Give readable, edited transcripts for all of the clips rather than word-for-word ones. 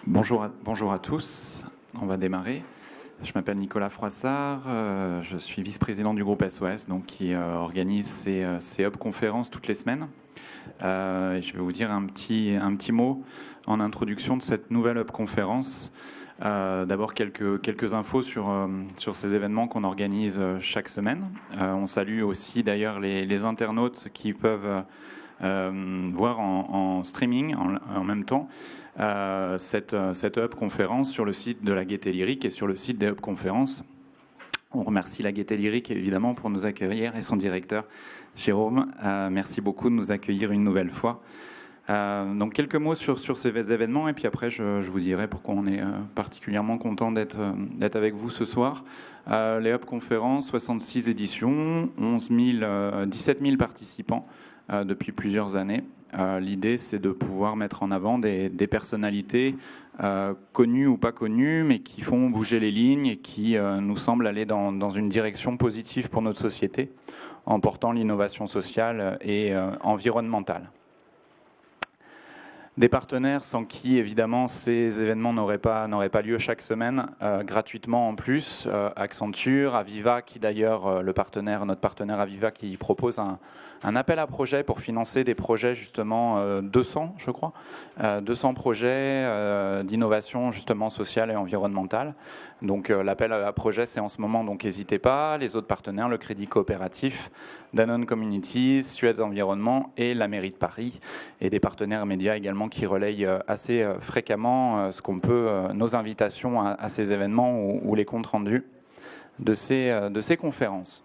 Bonjour à tous, on va démarrer. Je m'appelle Nicolas Froissart, je suis vice-président du groupe SOS, donc qui organise ces hub conférences toutes les semaines. Et je vais vous dire un petit mot en introduction de cette nouvelle hub conférence. D'abord quelques infos sur ces événements qu'on organise chaque semaine. On salue aussi d'ailleurs les internautes qui peuvent voir en streaming en même temps cette hub conférence sur le site de la Gaîté Lyrique et sur le site des hub conférences. On remercie la Gaîté Lyrique évidemment pour nous accueillir et son directeur Jérôme. Merci beaucoup de nous accueillir une nouvelle fois. Donc quelques mots sur ces événements et puis après je vous dirai pourquoi on est particulièrement content d'être avec vous ce soir. Les hub conférences, 66 éditions, 17 000 participants depuis plusieurs années. L'idée, c'est de pouvoir mettre en avant des personnalités connues ou pas connues, mais qui font bouger les lignes et qui nous semblent aller dans une direction positive pour notre société, en portant l'innovation sociale et environnementale. Des partenaires sans qui, évidemment, ces événements n'auraient pas lieu chaque semaine, gratuitement en plus. Accenture, Aviva, qui d'ailleurs, notre partenaire Aviva, qui propose un appel à projets pour financer des projets, justement, 200, je crois, 200 projets d'innovation, justement, sociale et environnementale. Donc l'appel à projets, c'est en ce moment, donc n'hésitez pas. Les autres partenaires, le Crédit Coopératif, Danone Communities, Suez Environnement et la mairie de Paris, et des partenaires médias également qui relayent assez fréquemment nos invitations à ces événements ou les comptes rendus de ces conférences.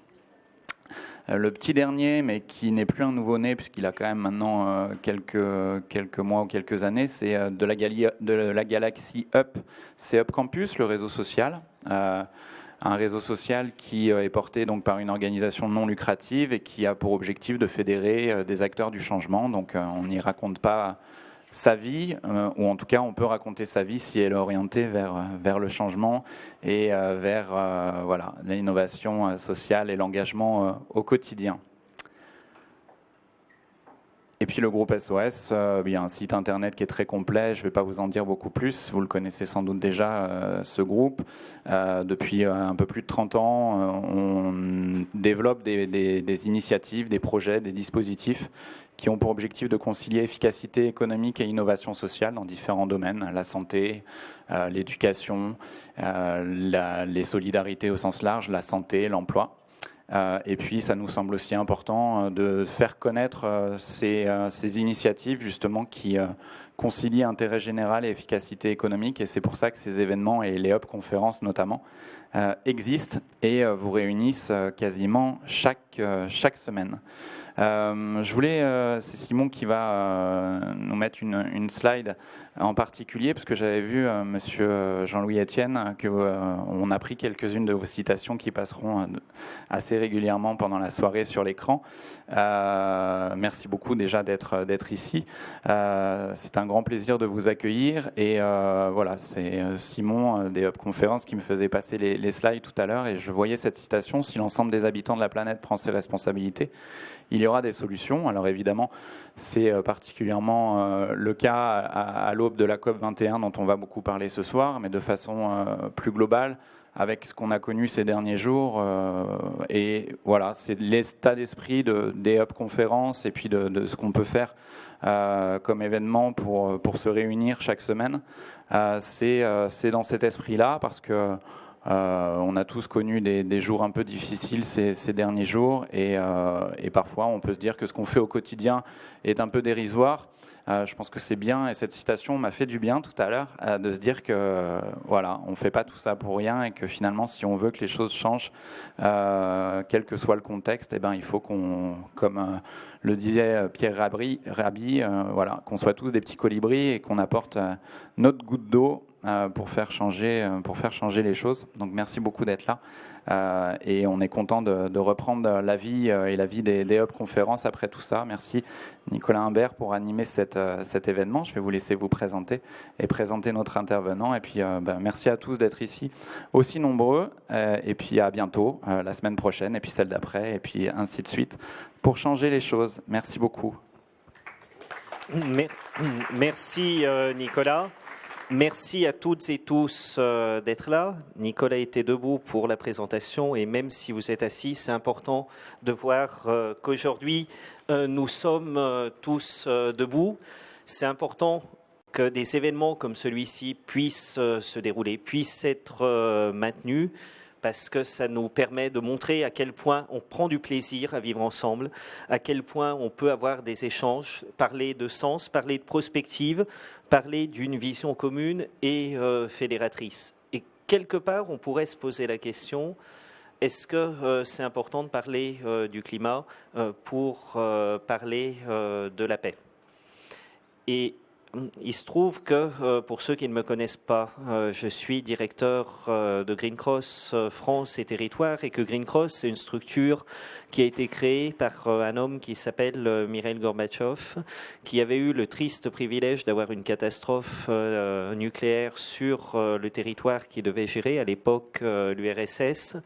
Le petit dernier, mais qui n'est plus un nouveau-né, puisqu'il a quand même maintenant quelques mois ou quelques années, c'est de la Galaxy Up, c'est Up Campus, le réseau social. Un réseau social qui est porté donc par une organisation non lucrative et qui a pour objectif de fédérer des acteurs du changement. Donc on n'y raconte pas sa vie, ou en tout cas on peut raconter sa vie si elle est orientée vers le changement et vers l'innovation sociale et l'engagement au quotidien. Et puis le groupe SOS, il y a un site internet qui est très complet, je ne vais pas vous en dire beaucoup plus, vous le connaissez sans doute déjà, ce groupe. Depuis un peu plus de 30 ans, on développe des initiatives, des projets, des dispositifs qui ont pour objectif de concilier efficacité économique et innovation sociale dans différents domaines, la santé, l'éducation, les solidarités au sens large, la santé, l'emploi. Et puis ça nous semble aussi important de faire connaître ces initiatives justement qui concilient intérêt général et efficacité économique, et c'est pour ça que ces événements et les hub conférences notamment existent et vous réunissent quasiment chaque semaine. C'est Simon qui va nous mettre une slide en particulier, parce que j'avais vu monsieur Jean-Louis Etienne on a pris quelques-unes de vos citations qui passeront assez régulièrement pendant la soirée sur l'écran. Merci beaucoup déjà d'être ici. C'est un grand plaisir de vous accueillir et voilà, c'est Simon des Hub Conférences qui me faisait passer les slides tout à l'heure, et je voyais cette citation: si l'ensemble des habitants de la planète prend ses responsabilités, il y aura des solutions. Alors évidemment, c'est particulièrement le cas à l'aube de la COP21 dont on va beaucoup parler ce soir, mais de façon plus globale, avec ce qu'on a connu ces derniers jours. Et voilà, c'est l'état d'esprit des hub conférences et puis de ce qu'on peut faire comme événement pour se réunir chaque semaine. C'est dans cet esprit-là, parce que on a tous connu des jours un peu difficiles ces derniers jours, et parfois on peut se dire que ce qu'on fait au quotidien est un peu dérisoire. Je pense que c'est bien, et cette citation m'a fait du bien tout à l'heure, de se dire que voilà, on ne fait pas tout ça pour rien, et que finalement, si on veut que les choses changent, quel que soit le contexte, eh ben, il faut comme le disait Pierre Rabhi, voilà, qu'on soit tous des petits colibris et qu'on apporte notre goutte d'eau pour faire changer les choses. Donc merci beaucoup d'être là, et on est content de reprendre la vie et la vie des hub conférences après tout ça. Merci Nicolas Imbert pour animer cet événement. Je vais vous laisser vous présenter et présenter notre intervenant, et puis merci à tous d'être ici aussi nombreux, et puis à bientôt la semaine prochaine, et puis celle d'après, et puis ainsi de suite, pour changer les choses. Merci beaucoup. Merci Nicolas. Merci à toutes et tous d'être là. Nicolas était debout pour la présentation et même si vous êtes assis, c'est important de voir qu'aujourd'hui, nous sommes tous debout. C'est important que des événements comme celui-ci puissent se dérouler, puissent être maintenus, parce que ça nous permet de montrer à quel point on prend du plaisir à vivre ensemble, à quel point on peut avoir des échanges, parler de sens, parler de prospective, parler d'une vision commune et fédératrice. Et quelque part, on pourrait se poser la question, est-ce que c'est important de parler du climat pour parler de la paix? Et il se trouve que, pour ceux qui ne me connaissent pas, je suis directeur de Green Cross France et Territoires et que Green Cross, c'est une structure qui a été créée par un homme qui s'appelle Mikhail Gorbatchev, qui avait eu le triste privilège d'avoir une catastrophe nucléaire sur le territoire qu'il devait gérer, à l'époque l'URSS,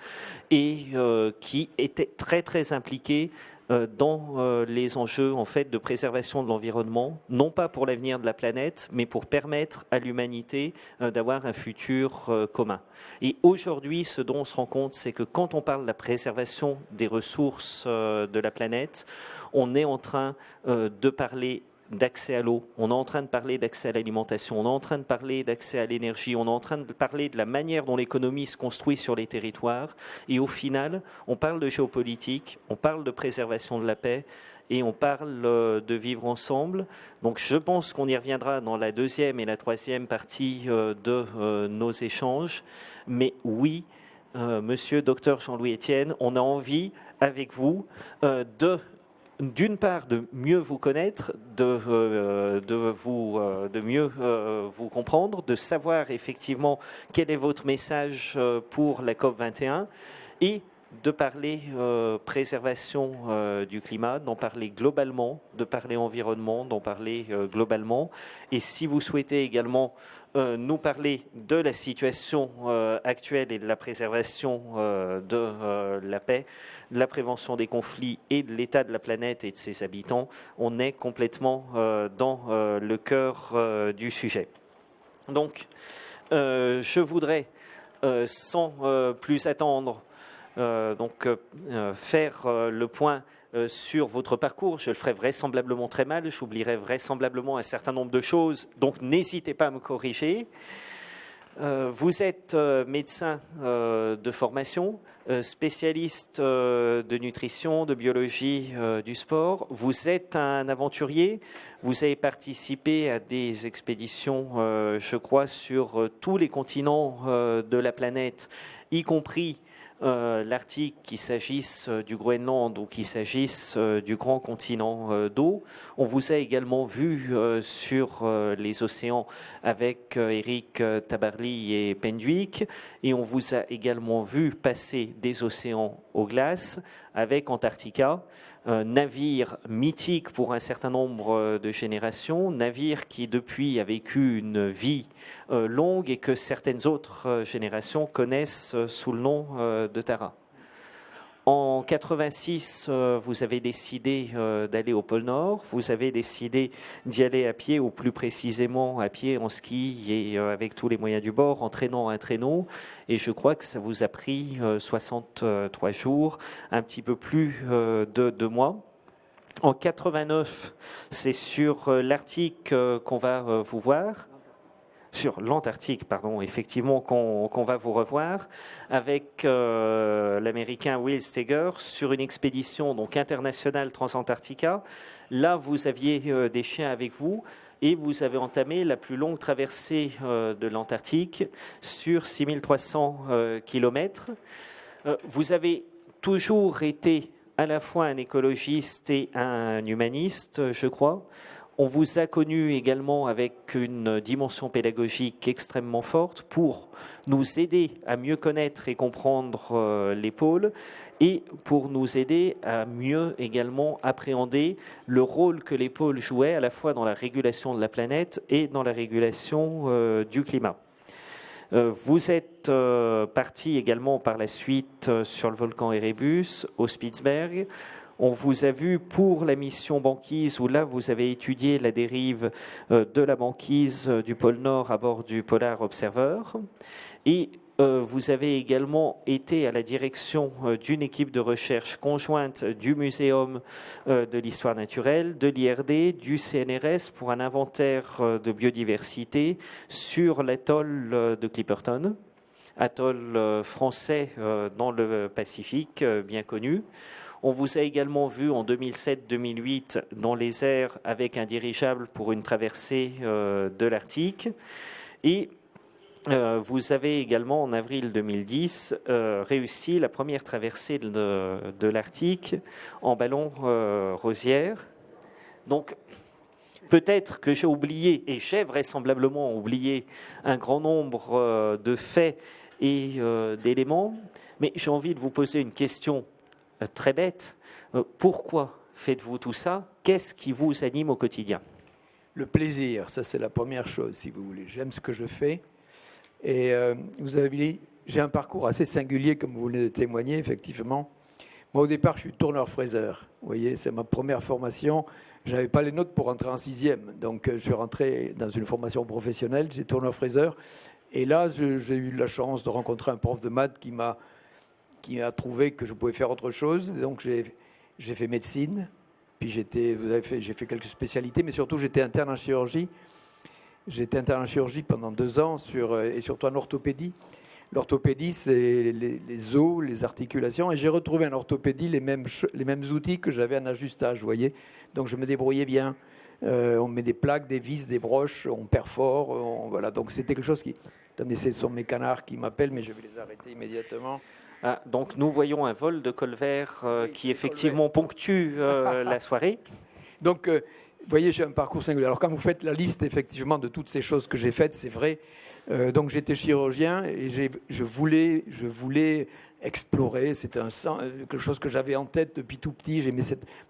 et qui était très très impliqué dans les enjeux en fait de préservation de l'environnement, non pas pour l'avenir de la planète, mais pour permettre à l'humanité d'avoir un futur commun. Et aujourd'hui, ce dont on se rend compte, c'est que quand on parle de la préservation des ressources de la planète, on est en train de parler d'accès à l'eau, on est en train de parler d'accès à l'alimentation, on est en train de parler d'accès à l'énergie, on est en train de parler de la manière dont l'économie se construit sur les territoires. Et au final, on parle de géopolitique, on parle de préservation de la paix et on parle de vivre ensemble. Donc je pense qu'on y reviendra dans la deuxième et la troisième partie de nos échanges. Mais oui, monsieur Dr Jean-Louis Etienne, on a envie avec vous d'une part, de mieux vous connaître, de mieux vous comprendre, de savoir effectivement quel est votre message pour la COP21 et de parler préservation du climat, d'en parler globalement, de parler environnement, d'en parler globalement. Et si vous souhaitez également nous parler de la situation actuelle et de la préservation de la paix, de la prévention des conflits et de l'état de la planète et de ses habitants, on est complètement dans le cœur du sujet. Donc, je voudrais, sans plus attendre, faire le point sur votre parcours. Je le ferai vraisemblablement très mal, j'oublierai vraisemblablement un certain nombre de choses, donc n'hésitez pas à me corriger. Vous êtes médecin de formation, spécialiste de nutrition, de biologie du sport. Vous êtes un aventurier, vous avez participé à des expéditions, je crois, sur tous les continents de la planète, y compris l'Arctique, qu'il s'agisse du Groenland ou qu'il s'agisse du grand continent d'eau. On vous a également vu sur les océans avec Eric Tabarly et Pendwick et on vous a également vu passer des océans aux glaces avec Antarctica, navire mythique pour un certain nombre de générations, navire qui depuis a vécu une vie longue et que certaines autres générations connaissent sous le nom de Tara. En 86, vous avez décidé d'aller au pôle Nord, vous avez décidé d'y aller à pied, ou plus précisément à pied, en ski et avec tous les moyens du bord, en traînant un traîneau. Et je crois que ça vous a pris 63 jours, un petit peu plus de 2 mois. En 89, c'est sur l'Arctique qu'on va vous voir. Sur l'Antarctique, pardon, effectivement, qu'on va vous revoir, avec l'Américain Will Steger sur une expédition donc internationale Transantarctica. Là, vous aviez des chiens avec vous et vous avez entamé la plus longue traversée de l'Antarctique sur 6300 km. Vous avez toujours été à la fois un écologiste et un humaniste, je crois. On vous a connu également avec une dimension pédagogique extrêmement forte pour nous aider à mieux connaître et comprendre les pôles et pour nous aider à mieux également appréhender le rôle que les pôles jouaient à la fois dans la régulation de la planète et dans la régulation du climat. Vous êtes parti également par la suite sur le volcan Erebus, au Spitzberg. On vous a vu pour la mission banquise, où là, vous avez étudié la dérive de la banquise du pôle Nord à bord du Polar Observer. Et vous avez également été à la direction d'une équipe de recherche conjointe du Muséum de l'Histoire naturelle, de l'IRD, du CNRS pour un inventaire de biodiversité sur l'atoll de Clipperton, atoll français dans le Pacifique, bien connu. On vous a également vu en 2007-2008 dans les airs avec un dirigeable pour une traversée de l'Arctique. Et vous avez également, en avril 2010, réussi la première traversée de l'Arctique en ballon Rosière. Donc, peut-être que j'ai oublié, et j'ai vraisemblablement oublié, un grand nombre de faits et d'éléments, mais j'ai envie de vous poser une question très bête. Pourquoi faites-vous tout ça? Qu'est-ce qui vous anime au quotidien? Le plaisir, ça c'est la première chose, si vous voulez. J'aime ce que je fais. Et vous avez dit, j'ai un parcours assez singulier, comme vous le témoignez, effectivement. Moi, au départ, je suis tourneur-fraiseur. Vous voyez, c'est ma première formation. Je n'avais pas les notes pour rentrer en 6e. Donc, je suis rentré dans une formation professionnelle. J'ai tourneur-fraiseur. Et là, j'ai eu la chance de rencontrer un prof de maths qui m'a trouvé que je pouvais faire autre chose. Donc, j'ai fait médecine. Puis, j'ai fait quelques spécialités. Mais surtout, j'étais interne en chirurgie. J'étais interne en chirurgie pendant 2 ans et surtout en orthopédie. L'orthopédie, c'est les os, les articulations. Et j'ai retrouvé en orthopédie les mêmes outils que j'avais en ajustage, vous voyez. Donc je me débrouillais bien. On met des plaques, des vis, des broches, on perfore. Voilà. Donc c'était quelque chose qui... Attendez, ce sont mes canards qui m'appellent, mais je vais les arrêter immédiatement. Ah, donc nous voyons un vol de colvert qui effectivement ponctue la soirée. Donc... vous voyez, j'ai un parcours singulier. Alors, quand vous faites la liste, effectivement, de toutes ces choses que j'ai faites, c'est vrai. Donc, j'étais chirurgien et je voulais explorer. C'était quelque chose que j'avais en tête depuis tout petit.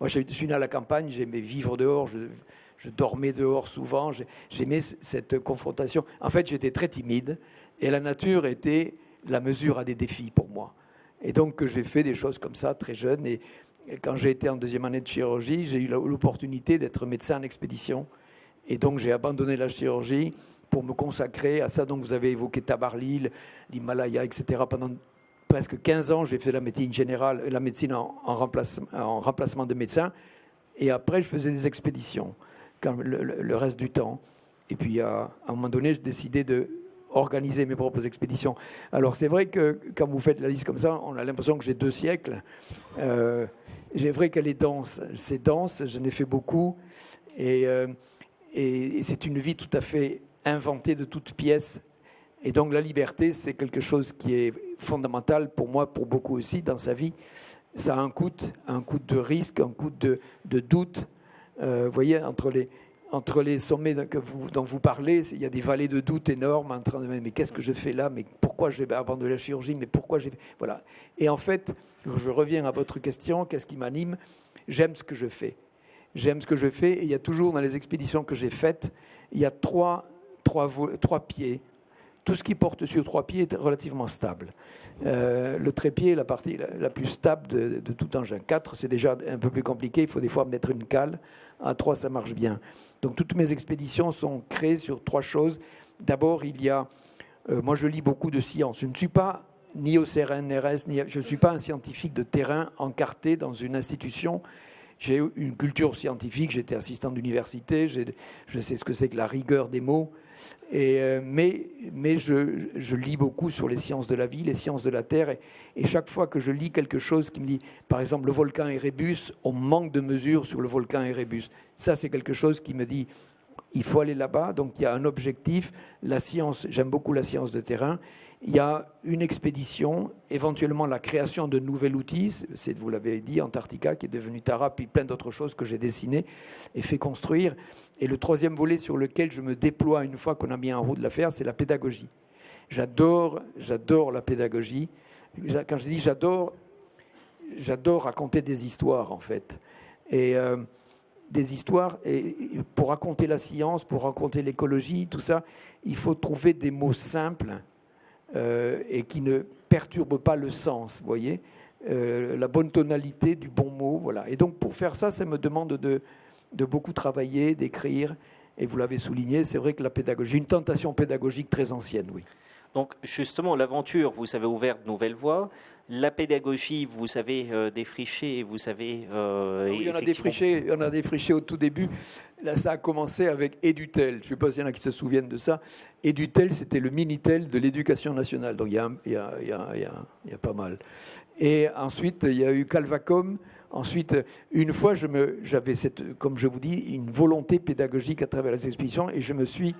Moi, je suis né à la campagne, j'aimais vivre dehors. Je dormais dehors souvent. J'aimais cette confrontation. En fait, j'étais très timide et la nature était la mesure à des défis pour moi. Et donc, j'ai fait des choses comme ça, très jeune. Et quand j'ai été en 2e année de chirurgie, j'ai eu l'opportunité d'être médecin en expédition. Et donc, j'ai abandonné la chirurgie pour me consacrer à ça dont vous avez évoqué Tabarly, l'Himalaya, etc. Pendant presque 15 ans, j'ai fait la médecine générale, la médecine en remplacement de médecin. Et après, je faisais des expéditions le reste du temps. Et puis, à un moment donné, j'ai décidé d'organiser mes propres expéditions. Alors, c'est vrai que quand vous faites la liste comme ça, on a l'impression que j'ai 2 siècles. C'est vrai qu'elle est dense. C'est dense, j'en ai fait beaucoup. Et c'est une vie tout à fait inventée de toutes pièces. Et donc la liberté, c'est quelque chose qui est fondamental pour moi, pour beaucoup aussi dans sa vie. Ça a un coût de risque, un coût de doute. Vous voyez, entre les sommets dont vous parlez, il y a des vallées de doute énormes en train de me dire, mais qu'est-ce que je fais là? Mais pourquoi je vais abandonner la chirurgie? Mais pourquoi j'ai... Voilà. Et en fait, je reviens à votre question, qu'est-ce qui m'anime? J'aime ce que je fais. J'aime ce que je fais et il y a toujours dans les expéditions que j'ai faites, il y a trois pieds. Tout ce qui porte sur 3 pieds est relativement stable. Le trépied est la partie la plus stable de tout engin. 4, c'est déjà un peu plus compliqué. Il faut des fois mettre une cale. À 3, ça marche bien. Donc toutes mes expéditions sont créées sur 3 choses. D'abord, il y a... moi, je lis beaucoup de sciences. Je ne suis pas ni au CNRS, je ne suis pas un scientifique de terrain encarté dans une institution. J'ai une culture scientifique, j'étais assistant d'université, je sais ce que c'est que la rigueur des mots. Mais je lis beaucoup sur les sciences de la vie, les sciences de la Terre. Et chaque fois que je lis quelque chose qui me dit, par exemple, le volcan Erebus, on manque de mesures sur le volcan Erebus. Ça, c'est quelque chose qui me dit, il faut aller là-bas. Donc, il y a un objectif. La science, j'aime beaucoup la science de terrain. Il y a une expédition, éventuellement la création de nouveaux outils. C'est, vous l'avez dit, Antarctica, qui est devenu Tara, puis plein d'autres choses que j'ai dessinées et fait construire. Et le 3e volet sur lequel je me déploie une fois qu'on a mis en route l'affaire, c'est la pédagogie. J'adore la pédagogie. Quand je dis j'adore raconter des histoires, en fait. Et des histoires, et pour raconter la science, pour raconter l'écologie, tout ça, il faut trouver des mots simples et qui ne perturbent pas le sens, vous voyez. la bonne tonalité du bon mot. Voilà. Et donc pour faire ça, ça me demande de beaucoup travailler, d'écrire. Et vous l'avez souligné, c'est vrai que la pédagogie, une tentation pédagogique très ancienne, oui. Donc justement, l'aventure, vous avez ouvert de nouvelles voies. La pédagogie, vous avez défriché et vous avez... Oui, on a défriché au tout début. Là, ça a commencé avec Edutel. Je ne sais pas s'il y en a qui se souviennent de ça. Edutel, c'était le Minitel de l'éducation nationale. Donc il y a pas mal. Et ensuite, il y a eu Calvacom. Ensuite, une fois, j'avais, comme je vous dis, une volonté pédagogique à travers les expéditions et je me suis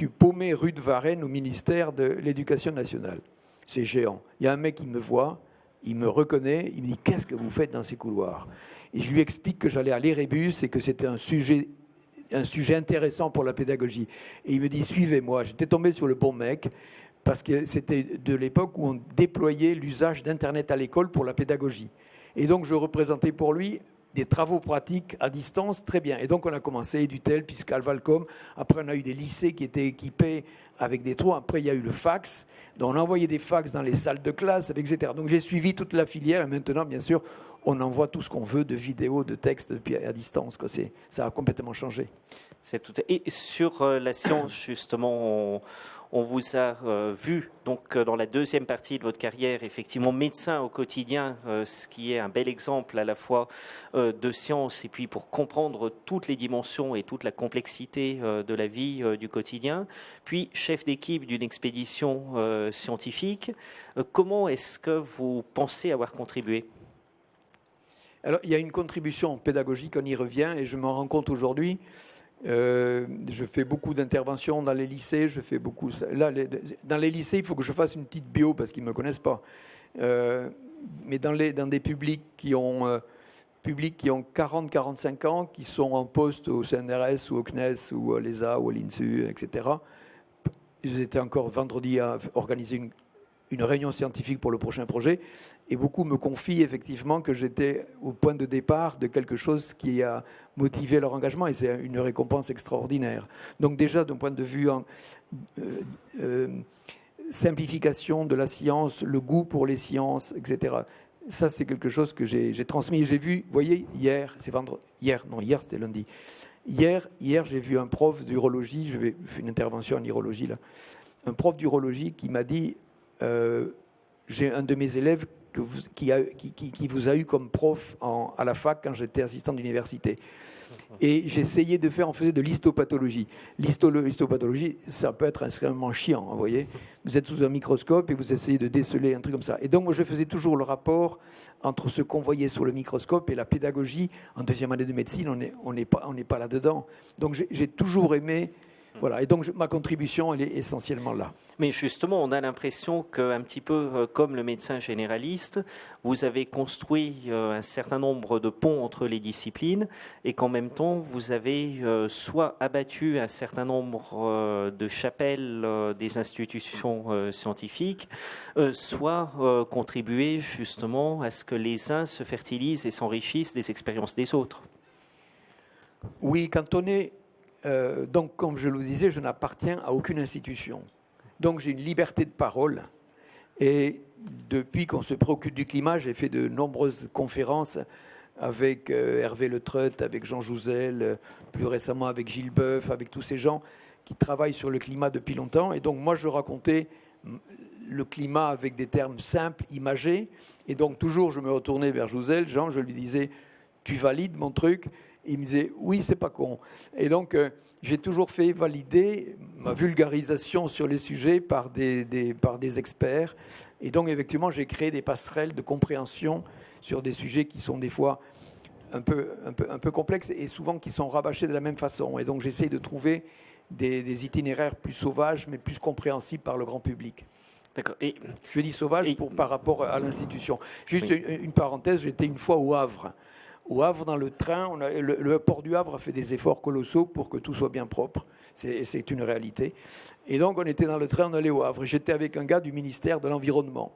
paumé rue de Varennes au ministère de l'Éducation nationale. C'est géant. Il y a un mec qui me voit, il me reconnaît, il me dit « Qu'est-ce que vous faites dans ces couloirs ?» Et je lui explique que j'allais à l'Érébus et que c'était un sujet intéressant pour la pédagogie. Et il me dit « Suivez-moi ». J'étais tombé sur le bon mec parce que c'était de l'époque où on déployait l'usage d'Internet à l'école pour la pédagogie. Et donc je représentais pour lui des travaux pratiques à distance, très bien. Et donc on a commencé Edutel, puis Calvacom. Après on a eu des lycées qui étaient équipés avec des trous. Après il y a eu le fax. Donc on a envoyé des fax dans les salles de classe, etc. Donc j'ai suivi toute la filière. Et maintenant, bien sûr, on envoie tout ce qu'on veut de vidéos, de textes à distance. Ça a complètement changé. Et sur la science, justement, on vous a vu donc, dans la deuxième partie de votre carrière, effectivement, médecin au quotidien, ce qui est un bel exemple à la fois de science et puis pour comprendre toutes les dimensions et toute la complexité de la vie du quotidien, puis chef d'équipe d'une expédition scientifique. Comment est-ce que vous pensez avoir contribué ? Alors, il y a une contribution pédagogique, on y revient, et je m'en rends compte aujourd'hui. Je fais beaucoup d'interventions dans les lycées. Dans les lycées, il faut que je fasse une petite bio parce qu'ils ne me connaissent pas. Mais dans des publics qui ont 40-45 ans, qui sont en poste au CNRS ou au CNES ou à l'ESA ou à l'INSU, etc. J'étais encore vendredi à organiser une réunion scientifique pour le prochain projet, et beaucoup me confient effectivement que j'étais au point de départ de quelque chose qui a motivé leur engagement, et c'est une récompense extraordinaire. Donc déjà, d'un point de vue simplification de la science, le goût pour les sciences, etc., ça c'est quelque chose que j'ai transmis. J'ai vu, vous voyez, hier c'était lundi, hier j'ai vu un prof d'urologie, je fais une intervention en urologie là, un prof d'urologie qui m'a dit j'ai un de mes élèves qui vous a eu comme prof à la fac quand j'étais assistant d'université. Et j'essayais de faire, on faisait de l'histopathologie. L'histopathologie, ça peut être extrêmement chiant, vous voyez. Vous êtes sous un microscope et vous essayez de déceler un truc comme ça. Et donc, moi, je faisais toujours le rapport entre ce qu'on voyait sur le microscope et la pédagogie. En deuxième année de médecine, on n'est pas là-dedans. Donc, j'ai toujours aimé... Voilà, et donc ma contribution, elle est essentiellement là. Mais justement, on a l'impression qu'un petit peu comme le médecin généraliste, vous avez construit un certain nombre de ponts entre les disciplines et qu'en même temps, vous avez soit abattu un certain nombre de chapelles des institutions scientifiques, soit contribué justement à ce que les uns se fertilisent et s'enrichissent des expériences des autres. Oui, quand on est... donc, comme je le disais, je n'appartiens à aucune institution. Donc, j'ai une liberté de parole. Et depuis qu'on se préoccupe du climat, j'ai fait de nombreuses conférences avec Hervé Le Treut, avec Jean Jouzel, plus récemment avec Gilles Boeuf, avec tous ces gens qui travaillent sur le climat depuis longtemps. Et donc, moi, je racontais le climat avec des termes simples, imagés. Et donc, toujours, je me retournais vers Jouzel, Jean, je lui disais « Tu valides mon truc ?» Il me disait « Oui, c'est pas con ». Et donc, j'ai toujours fait valider ma vulgarisation sur les sujets par des experts. Et donc, effectivement, j'ai créé des passerelles de compréhension sur des sujets qui sont des fois un peu complexes et souvent qui sont rabâchés de la même façon. Et donc, j'essaie de trouver des itinéraires plus sauvages, mais plus compréhensibles par le grand public. D'accord. Et je dis sauvage par rapport à l'institution. Juste une parenthèse, j'étais une fois au Havre. Au Havre, dans le train, le port du Havre a fait des efforts colossaux pour que tout soit bien propre. C'est une réalité. Et donc, on était dans le train, on allait au Havre. J'étais avec un gars du ministère de l'Environnement.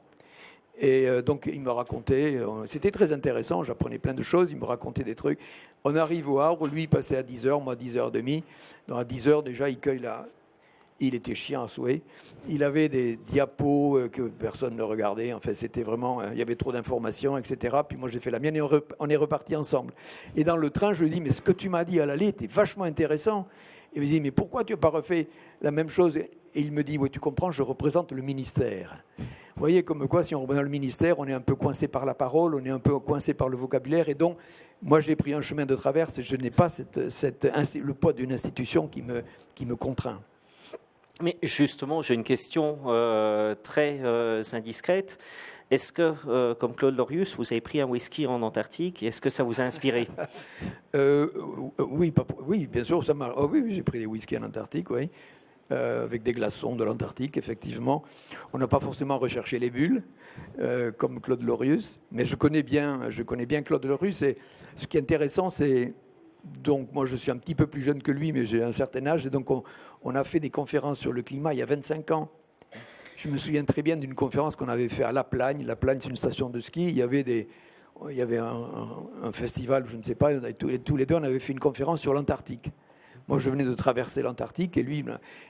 Et donc, il me racontait, c'était très intéressant, j'apprenais plein de choses, il me racontait des trucs. On arrive au Havre, lui, il passait à 10h, moi à 10h30. Donc, à 10h, déjà, il Il était chiant à souhait. Il avait des diapos que personne ne regardait. Enfin, c'était vraiment... il y avait trop d'informations, etc. Puis moi, j'ai fait la mienne et on est repartis ensemble. Et dans le train, je lui dis, mais ce que tu m'as dit à l'aller était vachement intéressant. Il me dit, mais pourquoi tu n'as pas refait la même chose? Et il me dit, oui, tu comprends, je représente le ministère. Vous voyez, comme quoi, si on représente le ministère, on est un peu coincé par la parole, on est un peu coincé par le vocabulaire. Et donc, moi, j'ai pris un chemin de traverse et je n'ai pas le poids d'une institution qui me contraint. Mais justement, j'ai une question très indiscrète. Est-ce que, comme Claude Lorius, vous avez pris un whisky en Antarctique? Est-ce que ça vous a inspiré? Oui, bien sûr. Ça m'a. Oh, oui, j'ai pris des whiskies en Antarctique, oui. Avec des glaçons de l'Antarctique, effectivement. On n'a pas forcément recherché les bulles, comme Claude Lorius, mais je connais bien Claude Lorius. Et ce qui est intéressant, c'est... Donc, moi, je suis un petit peu plus jeune que lui, mais j'ai un certain âge. Et donc, on a fait des conférences sur le climat il y a 25 ans. Je me souviens très bien d'une conférence qu'on avait fait à La Plagne. La Plagne, c'est une station de ski. Il y avait un festival, je ne sais pas, tous les deux, on avait fait une conférence sur l'Antarctique. Moi, je venais de traverser l'Antarctique et lui,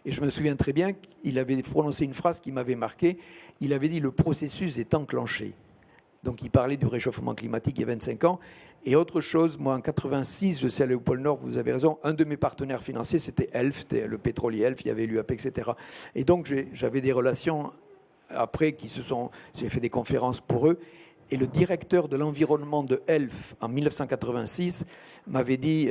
et je me souviens très bien qu'il avait prononcé une phrase qui m'avait marqué. Il avait dit « le processus est enclenché ». Donc, il parlait du réchauffement climatique il y a 25 ans. Et autre chose, moi, en 86, je sais aller au pôle Nord, vous avez raison, un de mes partenaires financiers, c'était Elf, c'était le pétrolier Elf, il y avait l'UAP, etc. Et donc, j'avais des relations après j'ai fait des conférences pour eux. Et le directeur de l'environnement de Elf, en 1986, m'avait dit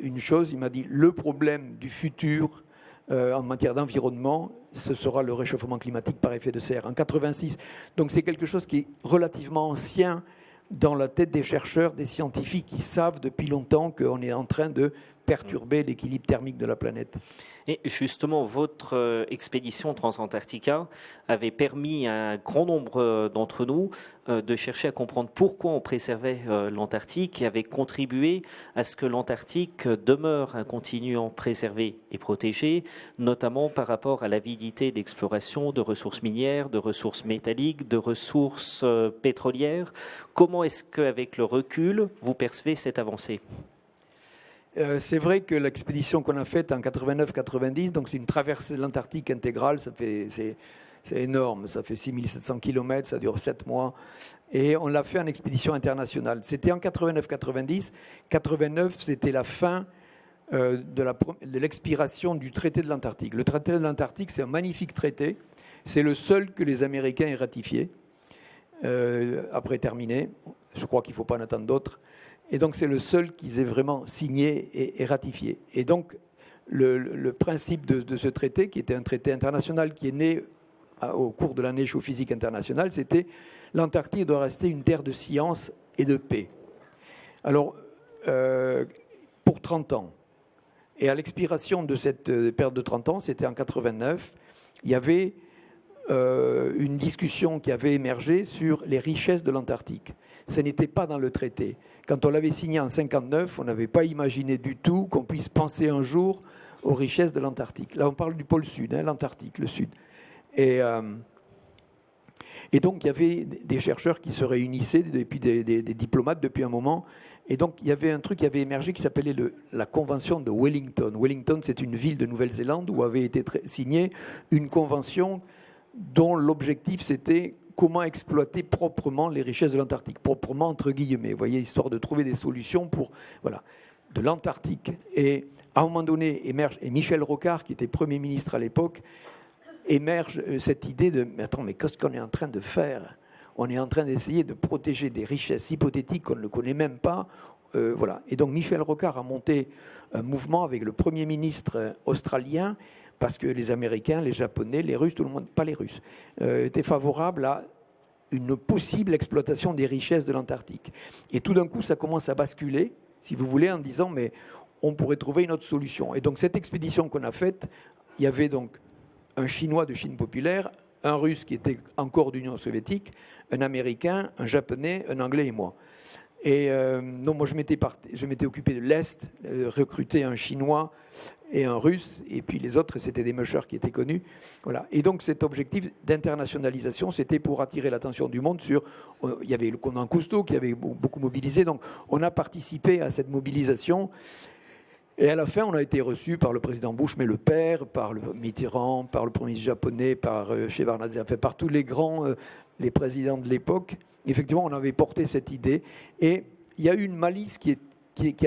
une chose, il m'a dit « le problème du futur en matière d'environnement, ce sera le réchauffement climatique par effet de serre » en 86. Donc c'est quelque chose qui est relativement ancien dans la tête des chercheurs, des scientifiques qui savent depuis longtemps qu'on est en train de perturber l'équilibre thermique de la planète. Et justement, votre expédition Transantarctica avait permis à un grand nombre d'entre nous de chercher à comprendre pourquoi on préservait l'Antarctique et avait contribué à ce que l'Antarctique demeure un continent préservé et protégé, notamment par rapport à l'avidité d'exploration de ressources minières, de ressources métalliques, de ressources pétrolières. Comment est-ce qu'avec le recul, vous percevez cette avancée ? C'est vrai que l'expédition qu'on a faite en 89-90, donc c'est une traversée de l'Antarctique intégrale, c'est énorme, ça fait 6700 km, ça dure 7 mois, et on l'a fait en expédition internationale. C'était en 89-90, 89 c'était la fin de l'expiration du traité de l'Antarctique. Le traité de l'Antarctique, c'est un magnifique traité, c'est le seul que les Américains aient ratifié, après terminé, je crois qu'il ne faut pas en attendre d'autres. Et donc, c'est le seul qu'ils aient vraiment signé et ratifié. Et donc, le principe de ce traité, qui était un traité international qui est né au cours de l'année géophysique internationale, c'était l'Antarctique doit rester une terre de science et de paix. Alors, pour 30 ans. Et à l'expiration de cette période de 30 ans, c'était en 89, il y avait une discussion qui avait émergé sur les richesses de l'Antarctique. Ce n'était pas dans le traité. Quand on l'avait signé en 59, on n'avait pas imaginé du tout qu'on puisse penser un jour aux richesses de l'Antarctique. Là, on parle du pôle sud, l'Antarctique, le sud. Et donc, il y avait des chercheurs qui se réunissaient, depuis des diplomates depuis un moment. Et donc, il y avait un truc qui avait émergé qui s'appelait la Convention de Wellington. Wellington, c'est une ville de Nouvelle-Zélande où avait été signée une convention dont l'objectif, c'était comment exploiter proprement les richesses de l'Antarctique, proprement entre guillemets, vous voyez, histoire de trouver des solutions pour, voilà, de l'Antarctique. Et à un moment donné, émerge, et Michel Rocard, qui était Premier ministre à l'époque, émerge cette idée de, mais attends, mais qu'est-ce qu'on est en train de faire ? On est en train d'essayer de protéger des richesses hypothétiques qu'on ne connaît même pas. Voilà. Et donc Michel Rocard a monté un mouvement avec le Premier ministre australien, parce que les Américains, les Japonais, les Russes, tout le monde, pas les Russes, étaient favorables à une possible exploitation des richesses de l'Antarctique. Et tout d'un coup, ça commence à basculer, si vous voulez, en disant, mais on pourrait trouver une autre solution. Et donc, cette expédition qu'on a faite, il y avait donc un Chinois de Chine populaire, un Russe qui était encore d'Union soviétique, un Américain, un Japonais, un Anglais et moi. Et non, moi, je m'étais occupé de l'Est, recruter un Chinois et un Russe, et puis les autres, c'était des mushers qui étaient connus. Voilà. Et donc, cet objectif d'internationalisation, c'était pour attirer l'attention du monde sur... Il y avait le commandant Cousteau qui avait beaucoup mobilisé, donc on a participé à cette mobilisation. Et à la fin, on a été reçu par le président Bush, mais le père, par le Mitterrand, par le premier ministre japonais, par Shevardnadze, enfin, par tous les grands, les présidents de l'époque. Effectivement, on avait porté cette idée. Et il y a eu une malice qui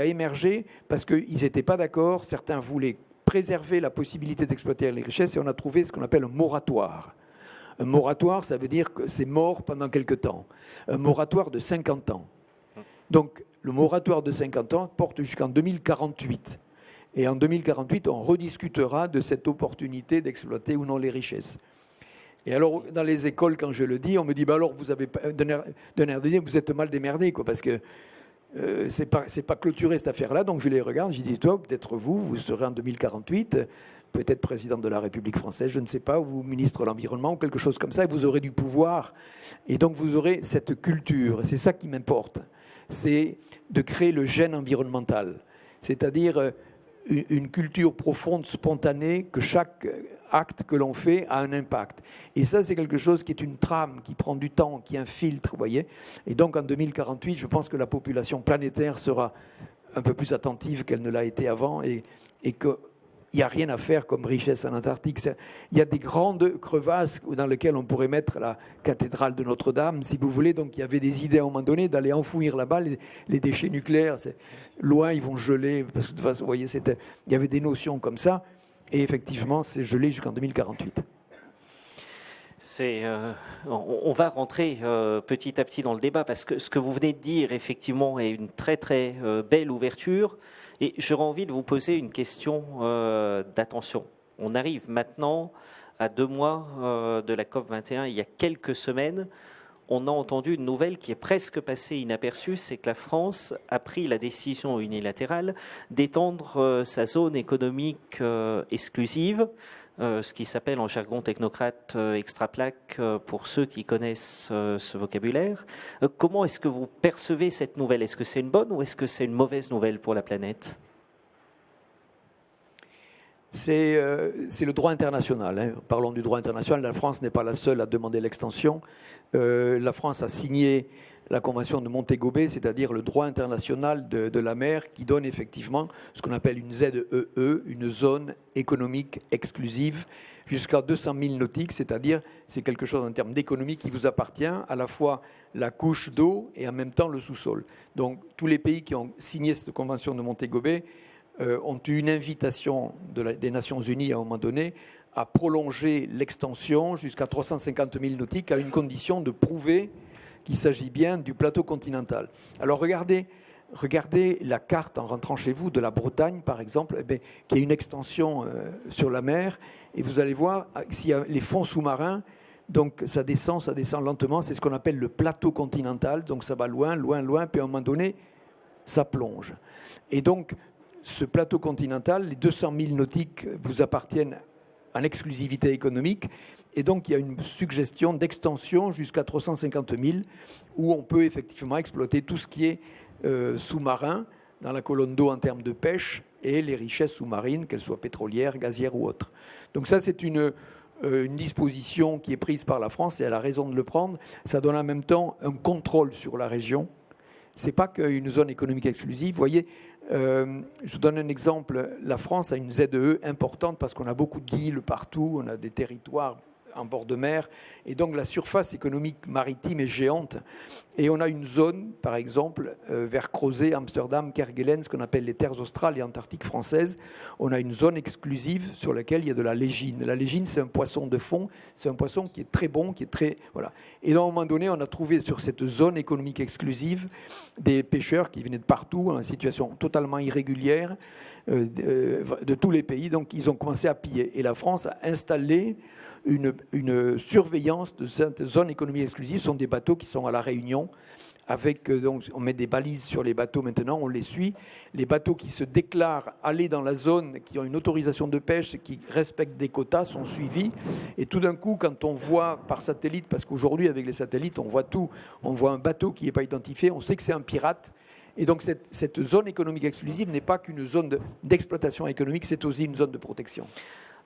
a émergé parce qu'ils n'étaient pas d'accord. Certains voulaient préserver la possibilité d'exploiter les richesses et on a trouvé ce qu'on appelle un moratoire. Un moratoire, ça veut dire que c'est mort pendant quelque temps. Un moratoire de 50 ans. Donc, le moratoire de 50 ans porte jusqu'en 2048. Et en 2048, on rediscutera de cette opportunité d'exploiter ou non les richesses. Et alors, dans les écoles, quand je le dis, on me dit, bah alors, vous avez d'un air de dire, vous êtes mal démerdé, quoi, parce que c'est pas clôturé cette affaire-là. Donc je les regarde, je dis, toi, peut-être vous serez en 2048, peut-être président de la République française, je ne sais pas, ou ministre de l'Environnement, ou quelque chose comme ça, et vous aurez du pouvoir. Et donc vous aurez cette culture. C'est ça qui m'importe. C'est de créer le gène environnemental. C'est-à-dire une culture profonde, spontanée, que chaque acte que l'on fait a un impact. Et ça, c'est quelque chose qui est une trame, qui prend du temps, qui infiltre, vous voyez. Et donc, en 2048, je pense que la population planétaire sera un peu plus attentive qu'elle ne l'a été avant et qu'il n'y a rien à faire comme richesse en Antarctique. Il y a des grandes crevasses dans lesquelles on pourrait mettre la cathédrale de Notre-Dame, si vous voulez. Donc, il y avait des idées à un moment donné d'aller enfouir là-bas les déchets nucléaires. Loin, ils vont geler. Parce que, de toute façon, vous voyez, il y avait des notions comme ça. Et effectivement, c'est gelé jusqu'en 2048. On va rentrer petit à petit dans le débat parce que ce que vous venez de dire, effectivement, est une très très belle ouverture. Et j'aurais envie de vous poser une question d'attention. On arrive maintenant à 2 mois de la COP21. Il y a quelques semaines, on a entendu une nouvelle qui est presque passée inaperçue, c'est que la France a pris la décision unilatérale d'étendre sa zone économique exclusive, ce qui s'appelle en jargon technocrate extra-plaque pour ceux qui connaissent ce vocabulaire. Comment est-ce que vous percevez cette nouvelle? Est-ce que c'est une bonne ou est-ce que c'est une mauvaise nouvelle pour la planète? C'est le droit international. Hein. Parlons du droit international. La France n'est pas la seule à demander l'extension. La France a signé la Convention de Montego Bay, c'est-à-dire le droit international de la mer, qui donne effectivement ce qu'on appelle une ZEE, une zone économique exclusive, jusqu'à 200 000 nautiques, c'est-à-dire c'est quelque chose en termes d'économie qui vous appartient, à la fois la couche d'eau et en même temps le sous-sol. Donc tous les pays qui ont signé cette Convention de Montego Bay ont eu une invitation des Nations Unies à un moment donné à prolonger l'extension jusqu'à 350 000 nautiques à une condition de prouver qu'il s'agit bien du plateau continental. Alors regardez la carte en rentrant chez vous de la Bretagne, par exemple, qui a une extension sur la mer, et vous allez voir s'il y a les fonds sous-marins. Donc ça descend lentement, c'est ce qu'on appelle le plateau continental, donc ça va loin, puis à un moment donné, ça plonge. Et donc, ce plateau continental, les 200 000 nautiques vous appartiennent en exclusivité économique, et donc il y a une suggestion d'extension jusqu'à 350 000, où on peut effectivement exploiter tout ce qui est sous-marin, dans la colonne d'eau en termes de pêche, et les richesses sous-marines, qu'elles soient pétrolières, gazières ou autres. Donc ça, c'est une disposition qui est prise par la France, et elle a raison de le prendre. Ça donne en même temps un contrôle sur la région. Ce n'est pas qu'une zone économique exclusive. Vous voyez, je vous donne un exemple. La France a une ZEE importante parce qu'on a beaucoup d'îles partout, on a des territoires en bord de mer, et donc la surface économique maritime est géante. Et on a une zone, par exemple, vers Crozet, Amsterdam, Kerguelen, ce qu'on appelle les terres australes et antarctiques françaises. On a une zone exclusive sur laquelle il y a de la légine. La légine, c'est un poisson de fond, c'est un poisson qui est très bon, qui est très... Voilà. Et à un moment donné, on a trouvé sur cette zone économique exclusive des pêcheurs qui venaient de partout, en situation totalement irrégulière, de tous les pays. Donc, ils ont commencé à piller. Et la France a installé une surveillance de cette zone économique exclusive. Ce sont des bateaux qui sont à La Réunion. Donc, on met des balises sur les bateaux maintenant, on les suit. Les bateaux qui se déclarent aller dans la zone, qui ont une autorisation de pêche, qui respectent des quotas, sont suivis. Et tout d'un coup, quand on voit par satellite, parce qu'aujourd'hui, avec les satellites, on voit tout, on voit un bateau qui n'est pas identifié, on sait que c'est un pirate. Et donc, cette zone économique exclusive n'est pas qu'une zone d'exploitation économique, c'est aussi une zone de protection.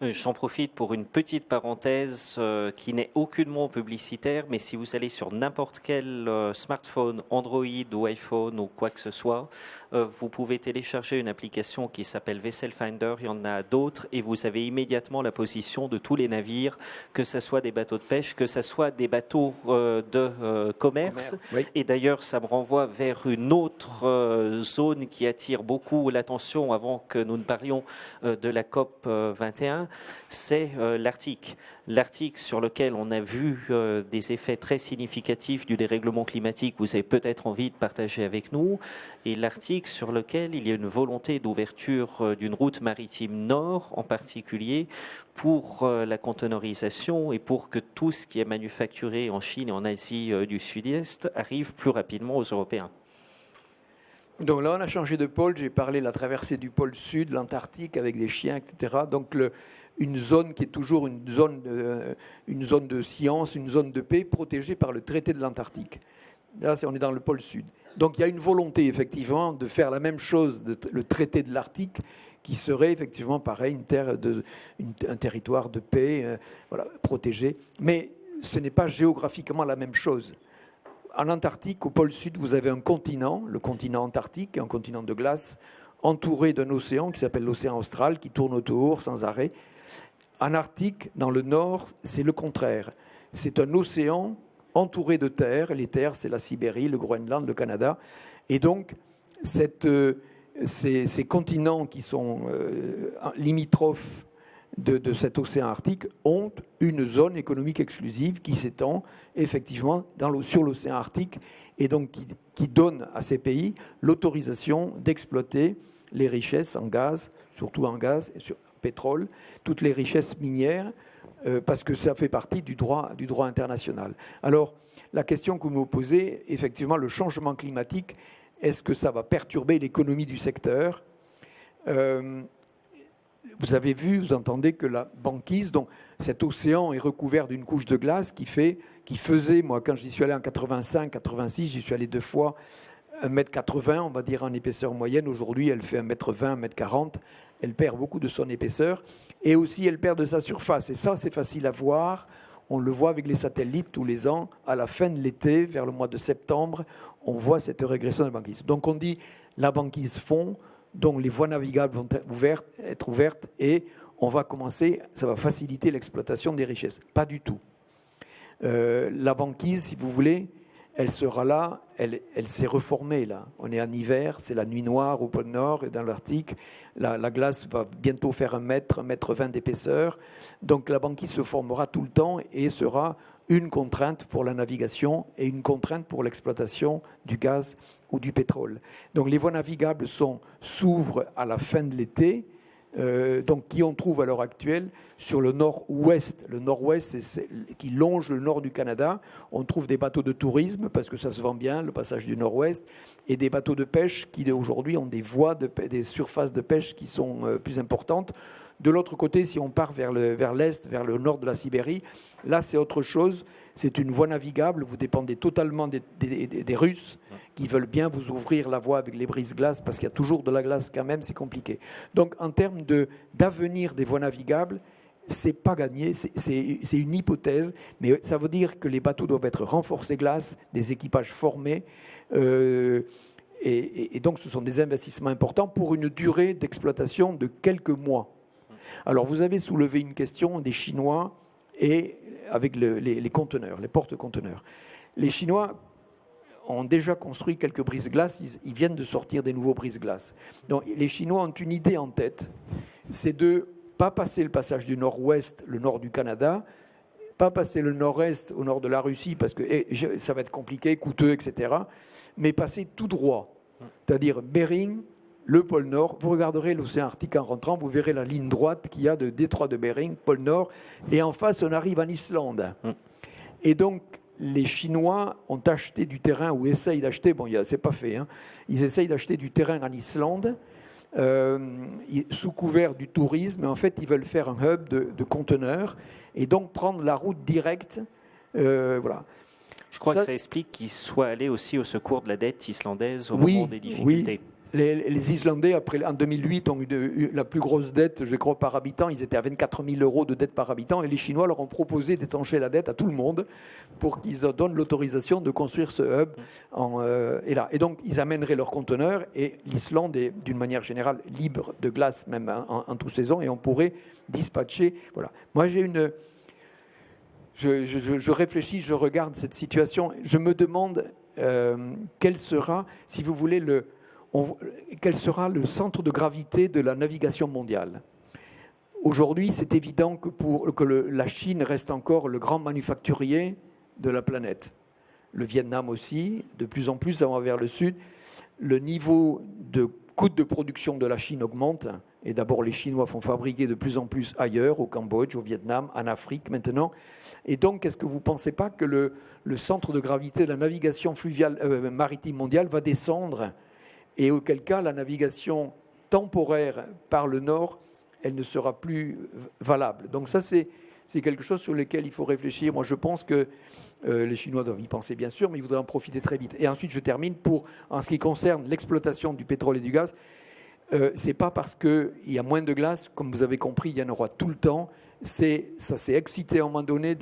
J'en profite pour une petite parenthèse qui n'est aucunement publicitaire, mais si vous allez sur n'importe quel smartphone, Android ou iPhone ou quoi que ce soit, vous pouvez télécharger une application qui s'appelle Vessel Finder, il y en a d'autres, et vous avez immédiatement la position de tous les navires, que ce soit des bateaux de pêche, que ce soit des bateaux de commerce. Oui. Et d'ailleurs, ça me renvoie vers une autre zone qui attire beaucoup l'attention avant que nous ne parlions de la COP 21, c'est l'Arctique. L'Arctique sur lequel on a vu des effets très significatifs du dérèglement climatique, vous avez peut-être envie de partager avec nous, et l'Arctique sur lequel il y a une volonté d'ouverture d'une route maritime nord en particulier pour la conteneurisation et pour que tout ce qui est manufacturé en Chine et en Asie du Sud-Est arrive plus rapidement aux Européens. Donc là, on a changé de pôle. J'ai parlé de la traversée du pôle sud, l'Antarctique, avec des chiens, etc. Donc une zone qui est toujours une zone de science, une zone de paix, protégée par le traité de l'Antarctique. Là, on est dans le pôle sud. Donc il y a une volonté, effectivement, de faire la même chose, le traité de l'Arctique, qui serait effectivement, pareil, un territoire de paix, voilà, protégé. Mais ce n'est pas géographiquement la même chose. En Antarctique, au pôle sud, vous avez un continent, le continent antarctique, un continent de glace, entouré d'un océan qui s'appelle l'océan austral, qui tourne autour sans arrêt. En Arctique, dans le nord, c'est le contraire. C'est un océan entouré de terres. Les terres, c'est la Sibérie, le Groenland, le Canada. Et donc, ces continents qui sont limitrophes de cet océan Arctique ont une zone économique exclusive qui s'étend effectivement sur l'océan Arctique et donc qui donne à ces pays l'autorisation d'exploiter les richesses en gaz, surtout en gaz et sur pétrole, toutes les richesses minières, parce que ça fait partie du droit international. Alors, la question que vous me posez, effectivement, le changement climatique, est-ce que ça va perturber l'économie du secteur ? Vous avez vu, vous entendez que la banquise, donc cet océan est recouvert d'une couche de glace qui faisait, moi quand j'y suis allé en 85, 86, j'y suis allé 2 fois, 1,80 m, on va dire en épaisseur moyenne. Aujourd'hui, elle fait 1,20 m, 1,40 m. Elle perd beaucoup de son épaisseur et aussi elle perd de sa surface. Et ça, c'est facile à voir. On le voit avec les satellites tous les ans. À la fin de l'été, vers le mois de septembre, on voit cette régression de la banquise. Donc on dit la banquise fond, donc les voies navigables vont être ouvertes et on va commencer, ça va faciliter l'exploitation des richesses. Pas du tout. La banquise, si vous voulez, elle sera là, elle s'est reformée là. On est en hiver, c'est la nuit noire au pôle Nord et dans l'Arctique. La glace va bientôt faire 1 mètre, 1,20 m d'épaisseur. Donc la banquise se formera tout le temps et sera une contrainte pour la navigation et une contrainte pour l'exploitation du gaz ou du pétrole. Donc les voies navigables s'ouvrent à la fin de l'été, donc qui on trouve à l'heure actuelle sur le nord-ouest. Le nord-ouest, qui longe le nord du Canada. On trouve des bateaux de tourisme, parce que ça se vend bien, le passage du nord-ouest, et des bateaux de pêche qui aujourd'hui ont des surfaces de pêche qui sont plus importantes. De l'autre côté, si on part vers l'est, vers le nord de la Sibérie, là c'est autre chose. C'est une voie navigable. Vous dépendez totalement des Russes qui veulent bien vous ouvrir la voie avec les brise-glaces parce qu'il y a toujours de la glace quand même, c'est compliqué. Donc en termes d'avenir des voies navigables, c'est pas gagné, c'est une hypothèse, mais ça veut dire que les bateaux doivent être renforcés glace, des équipages formés, et donc ce sont des investissements importants pour une durée d'exploitation de quelques mois. Alors vous avez soulevé une question des Chinois et avec les conteneurs, les porte-conteneurs. Les Chinois ont déjà construit quelques brise-glaces, ils viennent de sortir des nouveaux brise-glaces. Donc les Chinois ont une idée en tête, c'est de pas passer le passage du nord-ouest, le nord du Canada, pas passer le nord-est au nord de la Russie, parce que ça va être compliqué, coûteux, etc., mais passer tout droit, c'est-à-dire Bering, le pôle Nord. Vous regarderez l'océan Arctique en rentrant, vous verrez la ligne droite qu'il y a de détroit de Bering, pôle Nord, et en face, on arrive en Islande. Et donc, les Chinois ont acheté du terrain, ou essayent d'acheter, bon, c'est pas fait, hein, ils essayent d'acheter du terrain en Islande, sous couvert du tourisme. En fait, ils veulent faire un hub de conteneurs, et donc prendre la route directe, voilà. Je crois que ça explique qu'ils soient allés aussi au secours de la dette islandaise au moment des difficultés. Oui. Les Islandais, en 2008, ont eu la plus grosse dette, je crois, par habitant. Ils étaient à 24 000 euros de dette par habitant. Et les Chinois leur ont proposé d'étancher la dette à tout le monde pour qu'ils donnent l'autorisation de construire ce hub. Et donc, ils amèneraient leurs conteneurs. Et l'Islande est, d'une manière générale, libre de glace, même en toute saison. Et on pourrait dispatcher. Voilà. Moi, j'ai une... Je réfléchis, je regarde cette situation. Je me demande quel sera, si vous voulez, quel sera le centre de gravité de la navigation mondiale. Aujourd'hui, c'est évident que la Chine reste encore le grand manufacturier de la planète. Le Vietnam aussi, de plus en plus, ça va vers le sud. Le niveau de coût de production de la Chine augmente. Et d'abord, les Chinois font fabriquer de plus en plus ailleurs, au Cambodge, au Vietnam, en Afrique maintenant. Et donc, est-ce que vous ne pensez pas que le centre de gravité de la navigation fluviale, maritime mondiale va descendre? Et auquel cas, la navigation temporaire par le nord, elle ne sera plus valable. Donc ça, c'est quelque chose sur lequel il faut réfléchir. Moi, je pense que les Chinois doivent y penser, bien sûr, mais ils voudraient en profiter très vite. Et ensuite, je termine en ce qui concerne l'exploitation du pétrole et du gaz. C'est pas parce qu'il y a moins de glace, comme vous avez compris, il y en aura tout le temps. Ça s'est excité à un moment donné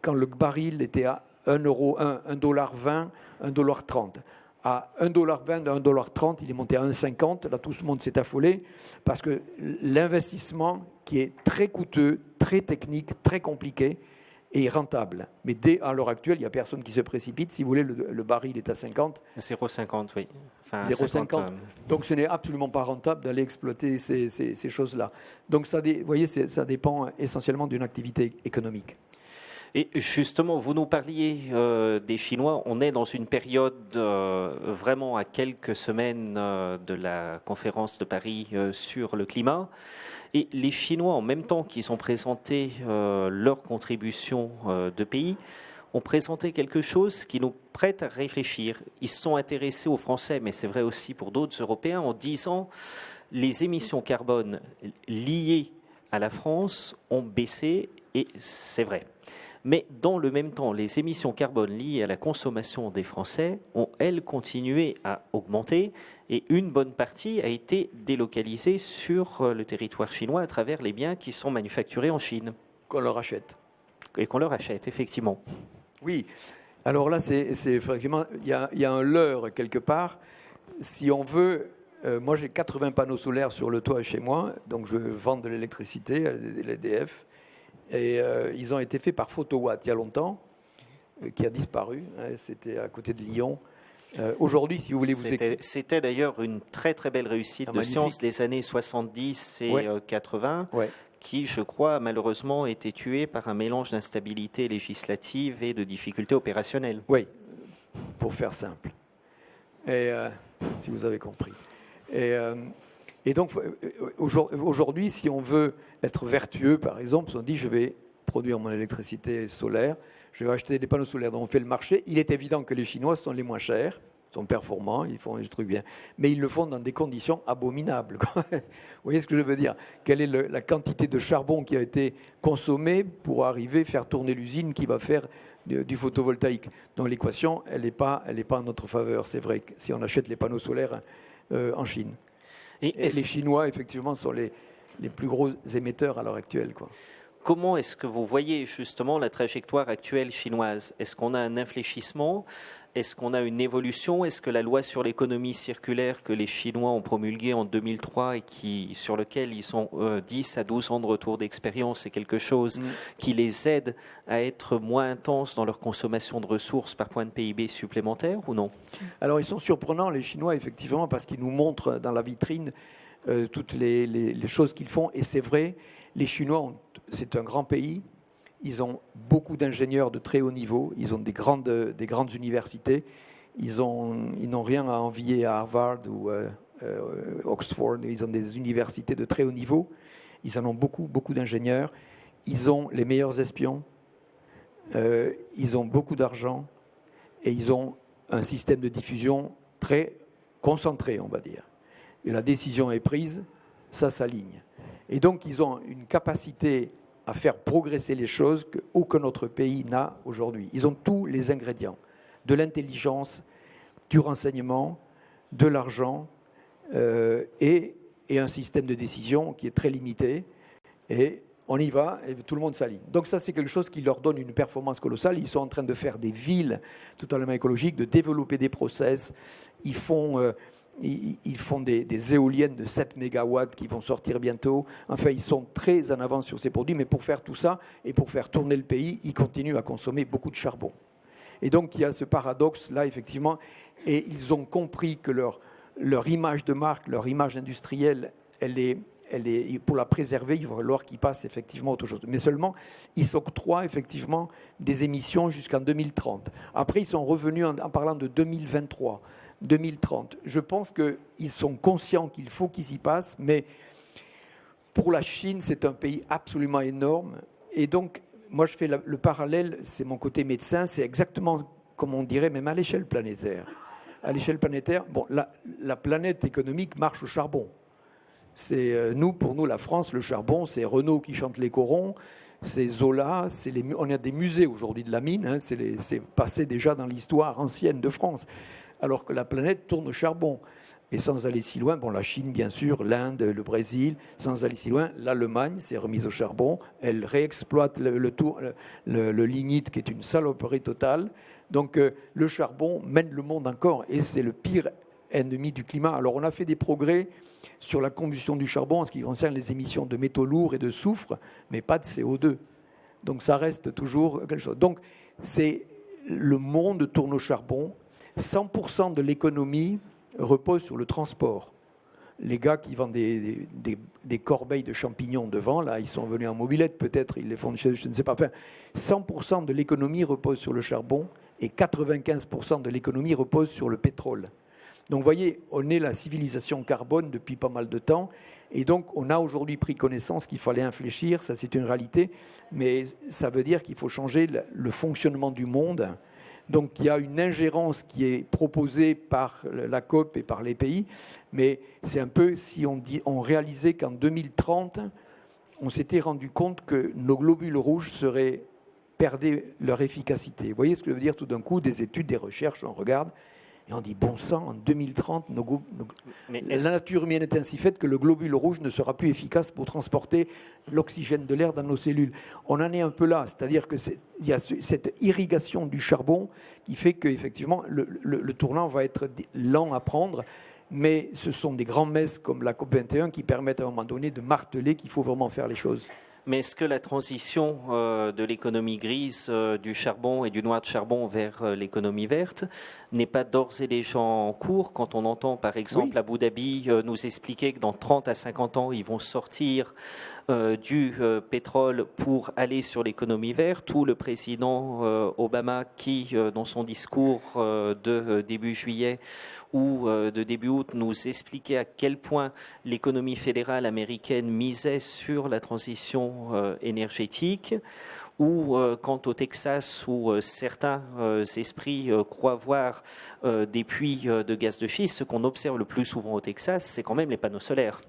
quand le baril était à 1 euro, 1,20 $, 1,30 $. À 1,20 $, 1,30 $, il est monté à 1,50 $. Là, tout le monde s'est affolé parce que l'investissement, qui est très coûteux, très technique, très compliqué, est rentable. Mais à l'heure actuelle, il n'y a personne qui se précipite. Si vous voulez, le baril est à 50. 0,50, oui. Enfin, 0,50. Donc ce n'est absolument pas rentable d'aller exploiter ces choses-là. Donc vous voyez, ça dépend essentiellement d'une activité économique. Et justement, vous nous parliez des Chinois. On est dans une période vraiment à quelques semaines de la conférence de Paris sur le climat. Et les Chinois, en même temps qu'ils ont présenté leur contribution de pays, ont présenté quelque chose qui nous prête à réfléchir. Ils se sont intéressés aux Français, mais c'est vrai aussi pour d'autres Européens, en disant les émissions carbone liées à la France ont baissé, et c'est vrai. Mais dans le même temps, les émissions carbone liées à la consommation des Français ont, elles, continué à augmenter, et une bonne partie a été délocalisée sur le territoire chinois à travers les biens qui sont manufacturés en Chine. Qu'on leur achète. Et qu'on leur achète, effectivement. Oui. Alors là, c'est effectivement, il y a un leurre quelque part. Si on veut... moi, j'ai 80 panneaux solaires sur le toit chez moi, donc je vends de l'électricité à l'EDF. Et ils ont été faits par Photowatt il y a longtemps, qui a disparu. C'était à côté de Lyon. Aujourd'hui, si vous voulez vous écouter... C'était d'ailleurs une très très belle réussite de science des années 70 et 80, qui, je crois, malheureusement, a été tuée par un mélange d'instabilité législative et de difficultés opérationnelles. Oui, pour faire simple. Et si vous avez compris. Et donc, aujourd'hui, si on veut être vertueux, par exemple, si on dit je vais produire mon électricité solaire, je vais acheter des panneaux solaires dont on fait le marché, il est évident que les Chinois sont les moins chers, sont performants, ils font des trucs bien, mais ils le font dans des conditions abominables. Vous voyez ce que je veux dire? Quelle est la quantité de charbon qui a été consommée pour arriver à faire tourner l'usine qui va faire du photovoltaïque? Donc l'équation, elle n'est pas en notre faveur, c'est vrai, si on achète les panneaux solaires en Chine. Et les Chinois, effectivement, sont les plus gros émetteurs à l'heure actuelle, quoi. Comment est-ce que vous voyez justement la trajectoire actuelle chinoise? Est-ce qu'on a un infléchissement? Est-ce qu'on a une évolution? Est-ce que la loi sur l'économie circulaire que les Chinois ont promulguée en 2003 et sur lequel ils ont 10 à 12 ans de retour d'expérience, c'est quelque chose qui les aide à être moins intenses dans leur consommation de ressources par point de PIB supplémentaire ou non? Alors ils sont surprenants, les Chinois, effectivement, parce qu'ils nous montrent dans la vitrine toutes les choses qu'ils font. Et c'est vrai, les Chinois, c'est un grand pays. Ils ont beaucoup d'ingénieurs de très haut niveau. Ils ont des grandes universités. Ils n'ont rien à envier à Harvard ou Oxford. Ils ont des universités de très haut niveau. Ils en ont beaucoup d'ingénieurs. Ils ont les meilleurs espions. Ils ont beaucoup d'argent. Et ils ont un système de diffusion très concentré, on va dire. Et la décision est prise, ça s'aligne. Et donc, ils ont une capacité à faire progresser les choses qu'aucun autre pays n'a aujourd'hui. Ils ont tous les ingrédients, de l'intelligence, du renseignement, de l'argent, et un système de décision qui est très limité. Et on y va et tout le monde s'aligne. Donc ça, c'est quelque chose qui leur donne une performance colossale. Ils sont en train de faire des villes totalement écologiques, de développer des process. Ils font des éoliennes de 7 mégawatts qui vont sortir bientôt. Enfin, ils sont très en avance sur ces produits. Mais pour faire tout ça et pour faire tourner le pays, ils continuent à consommer beaucoup de charbon. Et donc, il y a ce paradoxe-là, effectivement. Et ils ont compris que leur image de marque, leur image industrielle, pour la préserver, il va falloir qu'ils passent effectivement à autre chose. Mais seulement, ils s'octroient effectivement des émissions jusqu'en 2030. Après, ils sont revenus en parlant de 2023, 2030. Je pense qu'ils sont conscients qu'il faut qu'ils y passent, mais pour la Chine, c'est un pays absolument énorme. Et donc, moi, je fais le parallèle, c'est mon côté médecin, c'est exactement comme on dirait, même à l'échelle planétaire. À l'échelle planétaire, bon, la planète économique marche au charbon. Pour nous, la France, le charbon, c'est Renault qui chante les corons, c'est Zola, on a des musées aujourd'hui de la mine, hein, c'est passé déjà dans l'histoire ancienne de France, alors que la planète tourne au charbon. Et sans aller si loin, bon, la Chine, bien sûr, l'Inde, le Brésil, sans aller si loin, l'Allemagne s'est remise au charbon, elle réexploite le lignite, qui est une saloperie totale. Donc le charbon mène le monde encore, et c'est le pire ennemi du climat. Alors on a fait des progrès sur la combustion du charbon en ce qui concerne les émissions de métaux lourds et de soufre, mais pas de CO2. Donc ça reste toujours quelque chose. Donc le monde tourne au charbon. 100% de l'économie repose sur le transport. Les gars qui vendent des corbeilles de champignons devant, là, ils sont venus en mobilette, peut-être, ils les font, je ne sais pas. Enfin, 100% de l'économie repose sur le charbon et 95% de l'économie repose sur le pétrole. Donc, vous voyez, on est la civilisation carbone depuis pas mal de temps. Et donc, on a aujourd'hui pris connaissance qu'il fallait infléchir. Ça, c'est une réalité. Mais ça veut dire qu'il faut changer le fonctionnement du monde. Donc, il y a une ingérence qui est proposée par la COP et par les pays. Mais c'est un peu si on réalisait qu'en 2030, on s'était rendu compte que nos globules rouges perdaient leur efficacité. Vous voyez ce que veut dire tout d'un coup, des études, des recherches, on regarde. Et on dit, bon sang, en 2030, la nature humaine est ainsi faite que le globule rouge ne sera plus efficace pour transporter l'oxygène de l'air dans nos cellules. On en est un peu là, c'est-à-dire qu'il y a cette irrigation du charbon qui fait qu'effectivement, le tournant va être lent à prendre, mais ce sont des grandes messes comme la COP21 qui permettent à un moment donné de marteler qu'il faut vraiment faire les choses. Mais est-ce que la transition de l'économie grise, du charbon et du noir de charbon vers l'économie verte n'est pas d'ores et déjà en cours quand on entend par exemple Abu Dhabi nous expliquer que dans 30 à 50 ans, ils vont sortir du pétrole pour aller sur l'économie verte, ou le président Obama qui, dans son discours de début juillet ou de début août, nous expliquait à quel point l'économie fédérale américaine misait sur la transition énergétique, ou quant au Texas, où certains esprits croient voir des puits de gaz de schiste, ce qu'on observe le plus souvent au Texas, c'est quand même les panneaux solaires.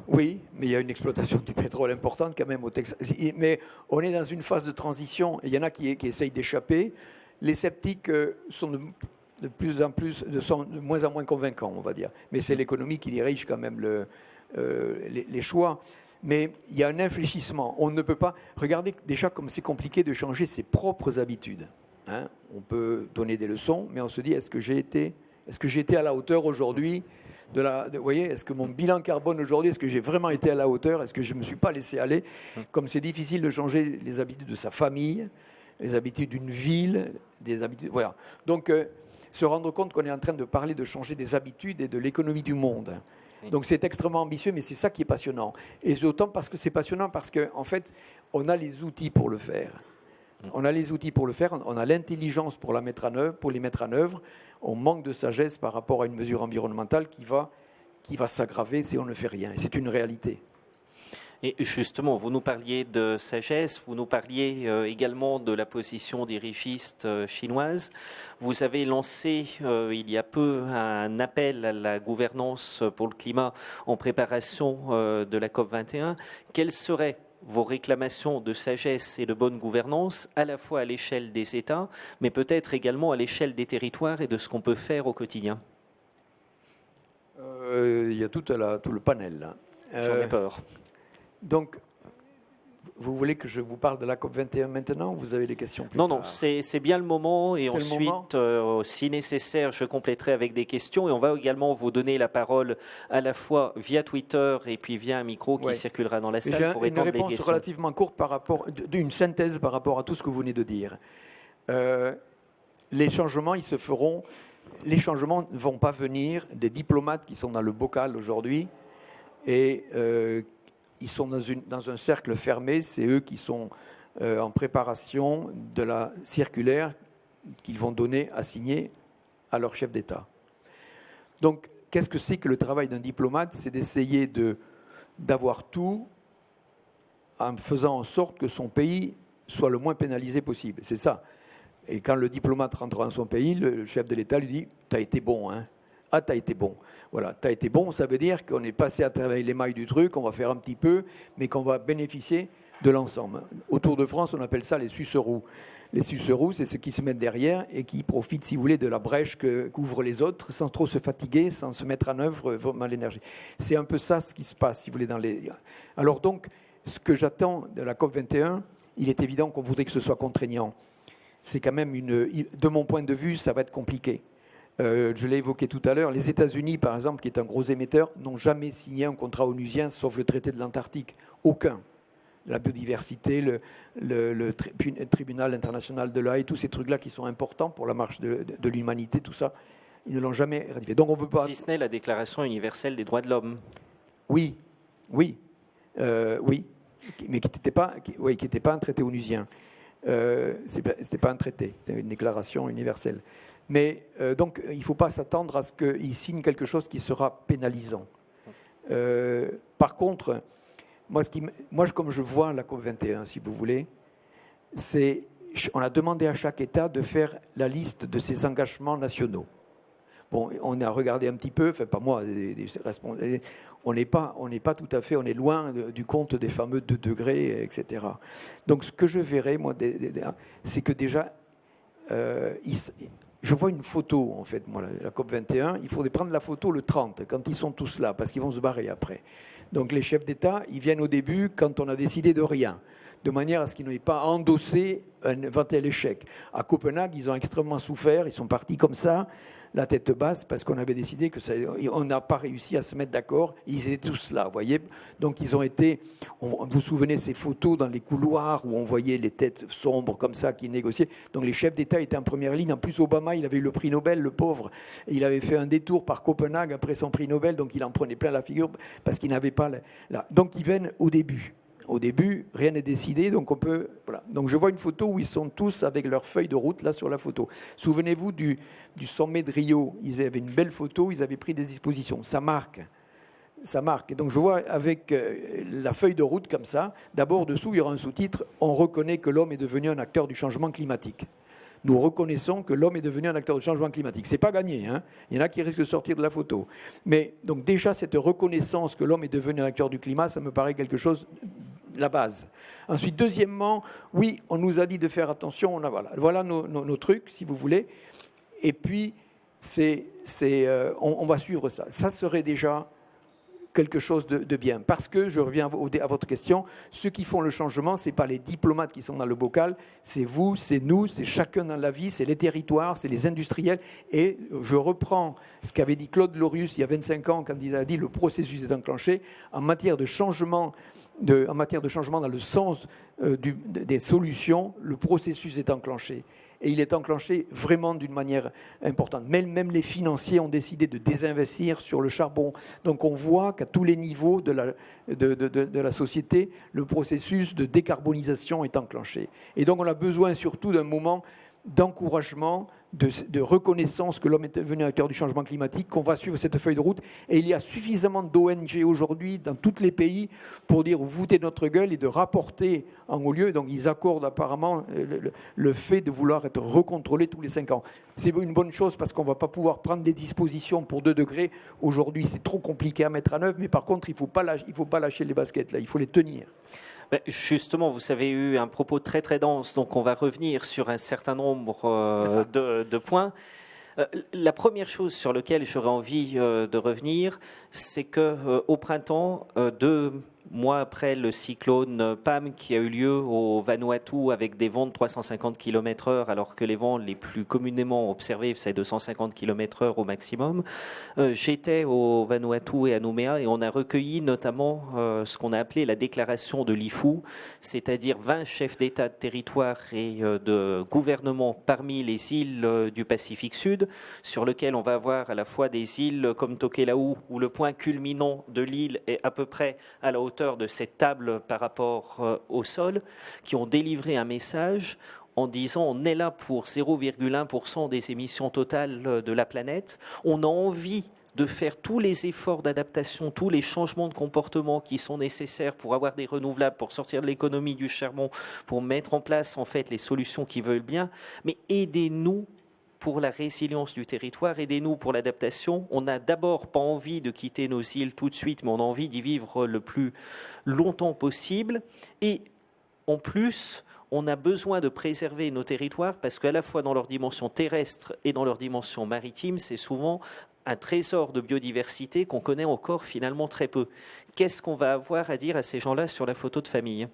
Oui, mais il y a une exploitation du pétrole importante quand même au Texas. Mais on est dans une phase de transition, et il y en a qui essayent d'échapper. Les sceptiques sont de moins en moins convaincants, on va dire. Mais c'est l'économie qui dirige quand même les choix. Mais il y a un infléchissement. On ne peut pas... Regardez déjà comme c'est compliqué de changer ses propres habitudes. Hein, on peut donner des leçons, mais on se dit, est-ce que j'ai été à la hauteur aujourd'hui vous voyez, est-ce que mon bilan carbone aujourd'hui, est-ce que j'ai vraiment été à la hauteur? Est-ce que je ne me suis pas laissé aller? Comme c'est difficile de changer les habitudes de sa famille, les habitudes d'une ville, des habitudes... Voilà. Donc, se rendre compte qu'on est en train de parler de changer des habitudes et de l'économie du monde. Donc c'est extrêmement ambitieux, mais c'est ça qui est passionnant. Et d'autant parce que c'est passionnant, parce qu'en fait, on a les outils pour le faire. On a les outils pour le faire, on a l'intelligence pour les mettre en œuvre. On manque de sagesse par rapport à une mesure environnementale qui va s'aggraver si on ne fait rien. Et c'est une réalité. Et justement, vous nous parliez de sagesse, vous nous parliez également de la position dirigistes chinoise. Vous avez lancé il y a peu un appel à la gouvernance pour le climat en préparation de la COP21. Quelles seraient vos réclamations de sagesse et de bonne gouvernance, à la fois à l'échelle des États, mais peut-être également à l'échelle des territoires et de ce qu'on peut faire au quotidien? il y a tout le panel. Là. J'en ai peur. Donc, vous voulez que je vous parle de la COP21 maintenant ou vous avez des questions plus Non, tard? non, c'est bien le moment. Et ensuite, si nécessaire, je compléterai avec des questions. Et on va également vous donner la parole à la fois via Twitter et puis via un micro qui circulera dans la salle pour répondre à des questions. J'ai une réponse relativement courte par rapport, d'une synthèse par rapport à tout ce que vous venez de dire. Les changements, ils se feront. Les changements ne vont pas venir des diplomates qui sont dans le bocal aujourd'hui et ils sont dans un cercle fermé. C'est eux qui sont en préparation de la circulaire qu'ils vont donner à signer à leur chef d'État. Donc, qu'est-ce que c'est que le travail d'un diplomate? C'est d'essayer d'avoir tout en faisant en sorte que son pays soit le moins pénalisé possible. C'est ça. Et quand le diplomate rentre dans son pays, le chef de l'État lui dit « t'as été bon, hein ». Ah, t'as été bon. Voilà, t'as été bon, ça veut dire qu'on est passé à travers les mailles du truc, on va faire un petit peu, mais qu'on va bénéficier de l'ensemble. Autour de France, on appelle ça les sucerous. Les sucerous, c'est ceux qui se mettent derrière et qui profitent, si vous voulez, de la brèche qu'ouvrent les autres, sans trop se fatiguer, sans se mettre en œuvre vraiment l'énergie. C'est un peu ça ce qui se passe, si vous voulez, dans les... Alors donc, ce que j'attends de la COP21, il est évident qu'on voudrait que ce soit contraignant. C'est quand même de mon point de vue, ça va être compliqué. Je l'ai évoqué tout à l'heure, les États-Unis, par exemple, qui est un gros émetteur, n'ont jamais signé un contrat onusien, sauf le traité de l'Antarctique. Aucun. La biodiversité, le tribunal international de l'Haye, tous ces trucs-là qui sont importants pour la marche de l'humanité, tout ça, ils ne l'ont jamais ratifié. Donc on veut pas... Si ce n'est la Déclaration universelle des droits de l'homme. Oui, mais qui n'était pas un traité onusien. C'était pas un traité, c'était une déclaration universelle. Mais donc, il ne faut pas s'attendre à ce qu'il signe quelque chose qui sera pénalisant. Par contre, moi, comme je vois la COP21, si vous voulez, on a demandé à chaque État de faire la liste de ses engagements nationaux. Bon, on a regardé un petit peu, enfin pas moi, on n'est pas tout à fait, on est loin du compte des fameux 2 degrés, etc. Donc ce que je verrais, moi, c'est que déjà, je vois une photo, en fait, moi, la COP21, il faudrait prendre la photo le 30, quand ils sont tous là, parce qu'ils vont se barrer après. Donc les chefs d'État, ils viennent au début quand on a décidé de rien, de manière à ce qu'ils n'aient pas endossé un éventuel échec. À Copenhague, ils ont extrêmement souffert, ils sont partis comme ça, la tête basse, parce qu'on avait décidé on n'a pas réussi à se mettre d'accord. Ils étaient tous là, vous voyez. Donc ils ont été, vous vous souvenez ces photos dans les couloirs où on voyait les têtes sombres comme ça qui négociaient. Donc les chefs d'État étaient en première ligne. En plus, Obama, il avait eu le prix Nobel, le pauvre. Et il avait fait un détour par Copenhague après son prix Nobel, donc il en prenait plein la figure parce qu'il n'avait pas... Donc ils viennent au début. Au début, rien n'est décidé, donc on peut... Voilà. Donc je vois une photo où ils sont tous avec leur feuille de route, là, sur la photo. Souvenez-vous du sommet de Rio. Ils avaient une belle photo, ils avaient pris des dispositions. Ça marque. Ça marque. Et donc je vois avec la feuille de route comme ça, d'abord dessous, il y aura un sous-titre « On reconnaît que l'homme est devenu un acteur du changement climatique ». Nous reconnaissons que l'homme est devenu un acteur du changement climatique. Ce n'est pas gagné, hein. Il y en a qui risquent de sortir de la photo. Mais donc déjà, cette reconnaissance que l'homme est devenu un acteur du climat, ça me paraît quelque chose... la base. Ensuite, deuxièmement, oui, on nous a dit de faire attention. Voilà nos trucs, si vous voulez. Et puis, on va suivre ça. Ça serait déjà quelque chose de bien. Parce que, je reviens à votre question, ceux qui font le changement, ce n'est pas les diplomates qui sont dans le bocal, c'est vous, c'est nous, c'est chacun dans la vie, c'est les territoires, c'est les industriels. Et je reprends ce qu'avait dit Claude Lorius il y a 25 ans, quand il a dit « le processus est enclenché ». En matière de changement dans le sens des solutions, le processus est enclenché. Et il est enclenché vraiment d'une manière importante. Même les financiers ont décidé de désinvestir sur le charbon. Donc on voit qu'à tous les niveaux de la société, le processus de décarbonisation est enclenché. Et donc on a besoin surtout d'un moment d'encouragement, de reconnaissance que l'homme est devenu acteur du changement climatique, qu'on va suivre cette feuille de route. Et il y a suffisamment d'ONG aujourd'hui dans tous les pays pour dire vous foutez de notre gueule et de rapporter en haut lieu. Donc ils accordent apparemment le fait de vouloir être recontrôlé tous les 5 ans. C'est une bonne chose parce qu'on ne va pas pouvoir prendre des dispositions pour 2 degrés. Aujourd'hui, c'est trop compliqué à mettre en œuvre, mais par contre, il ne faut pas lâcher les baskets, là. Il faut les tenir. Justement, vous avez eu un propos très très dense, donc on va revenir sur un certain nombre de points. La première chose sur laquelle j'aurais envie de revenir, c'est qu'au printemps, 2 mois après le cyclone Pam qui a eu lieu au Vanuatu avec des vents de 350 km/h alors que les vents les plus communément observés c'est 250 km/h au maximum, j'étais au Vanuatu et à Nouméa et on a recueilli notamment ce qu'on a appelé la déclaration de Lifu, c'est-à-dire 20 chefs d'État, de territoire et de gouvernement parmi les îles du Pacifique Sud, sur lequel on va avoir à la fois des îles comme Tokelau où le point culminant de l'île est à peu près à la hauteur de cette table par rapport au sol, qui ont délivré un message en disant on est là pour 0,1% des émissions totales de la planète, on a envie de faire tous les efforts d'adaptation, tous les changements de comportement qui sont nécessaires pour avoir des renouvelables, pour sortir de l'économie du charbon, pour mettre en place en fait les solutions qui veulent bien, mais aidez-nous pour la résilience du territoire, aidez-nous pour l'adaptation. On n'a d'abord pas envie de quitter nos îles tout de suite, mais on a envie d'y vivre le plus longtemps possible. Et en plus, on a besoin de préserver nos territoires parce qu'à la fois dans leur dimension terrestre et dans leur dimension maritime, c'est souvent un trésor de biodiversité qu'on connaît encore finalement très peu. Qu'est-ce qu'on va avoir à dire à ces gens-là sur la photo de famille ?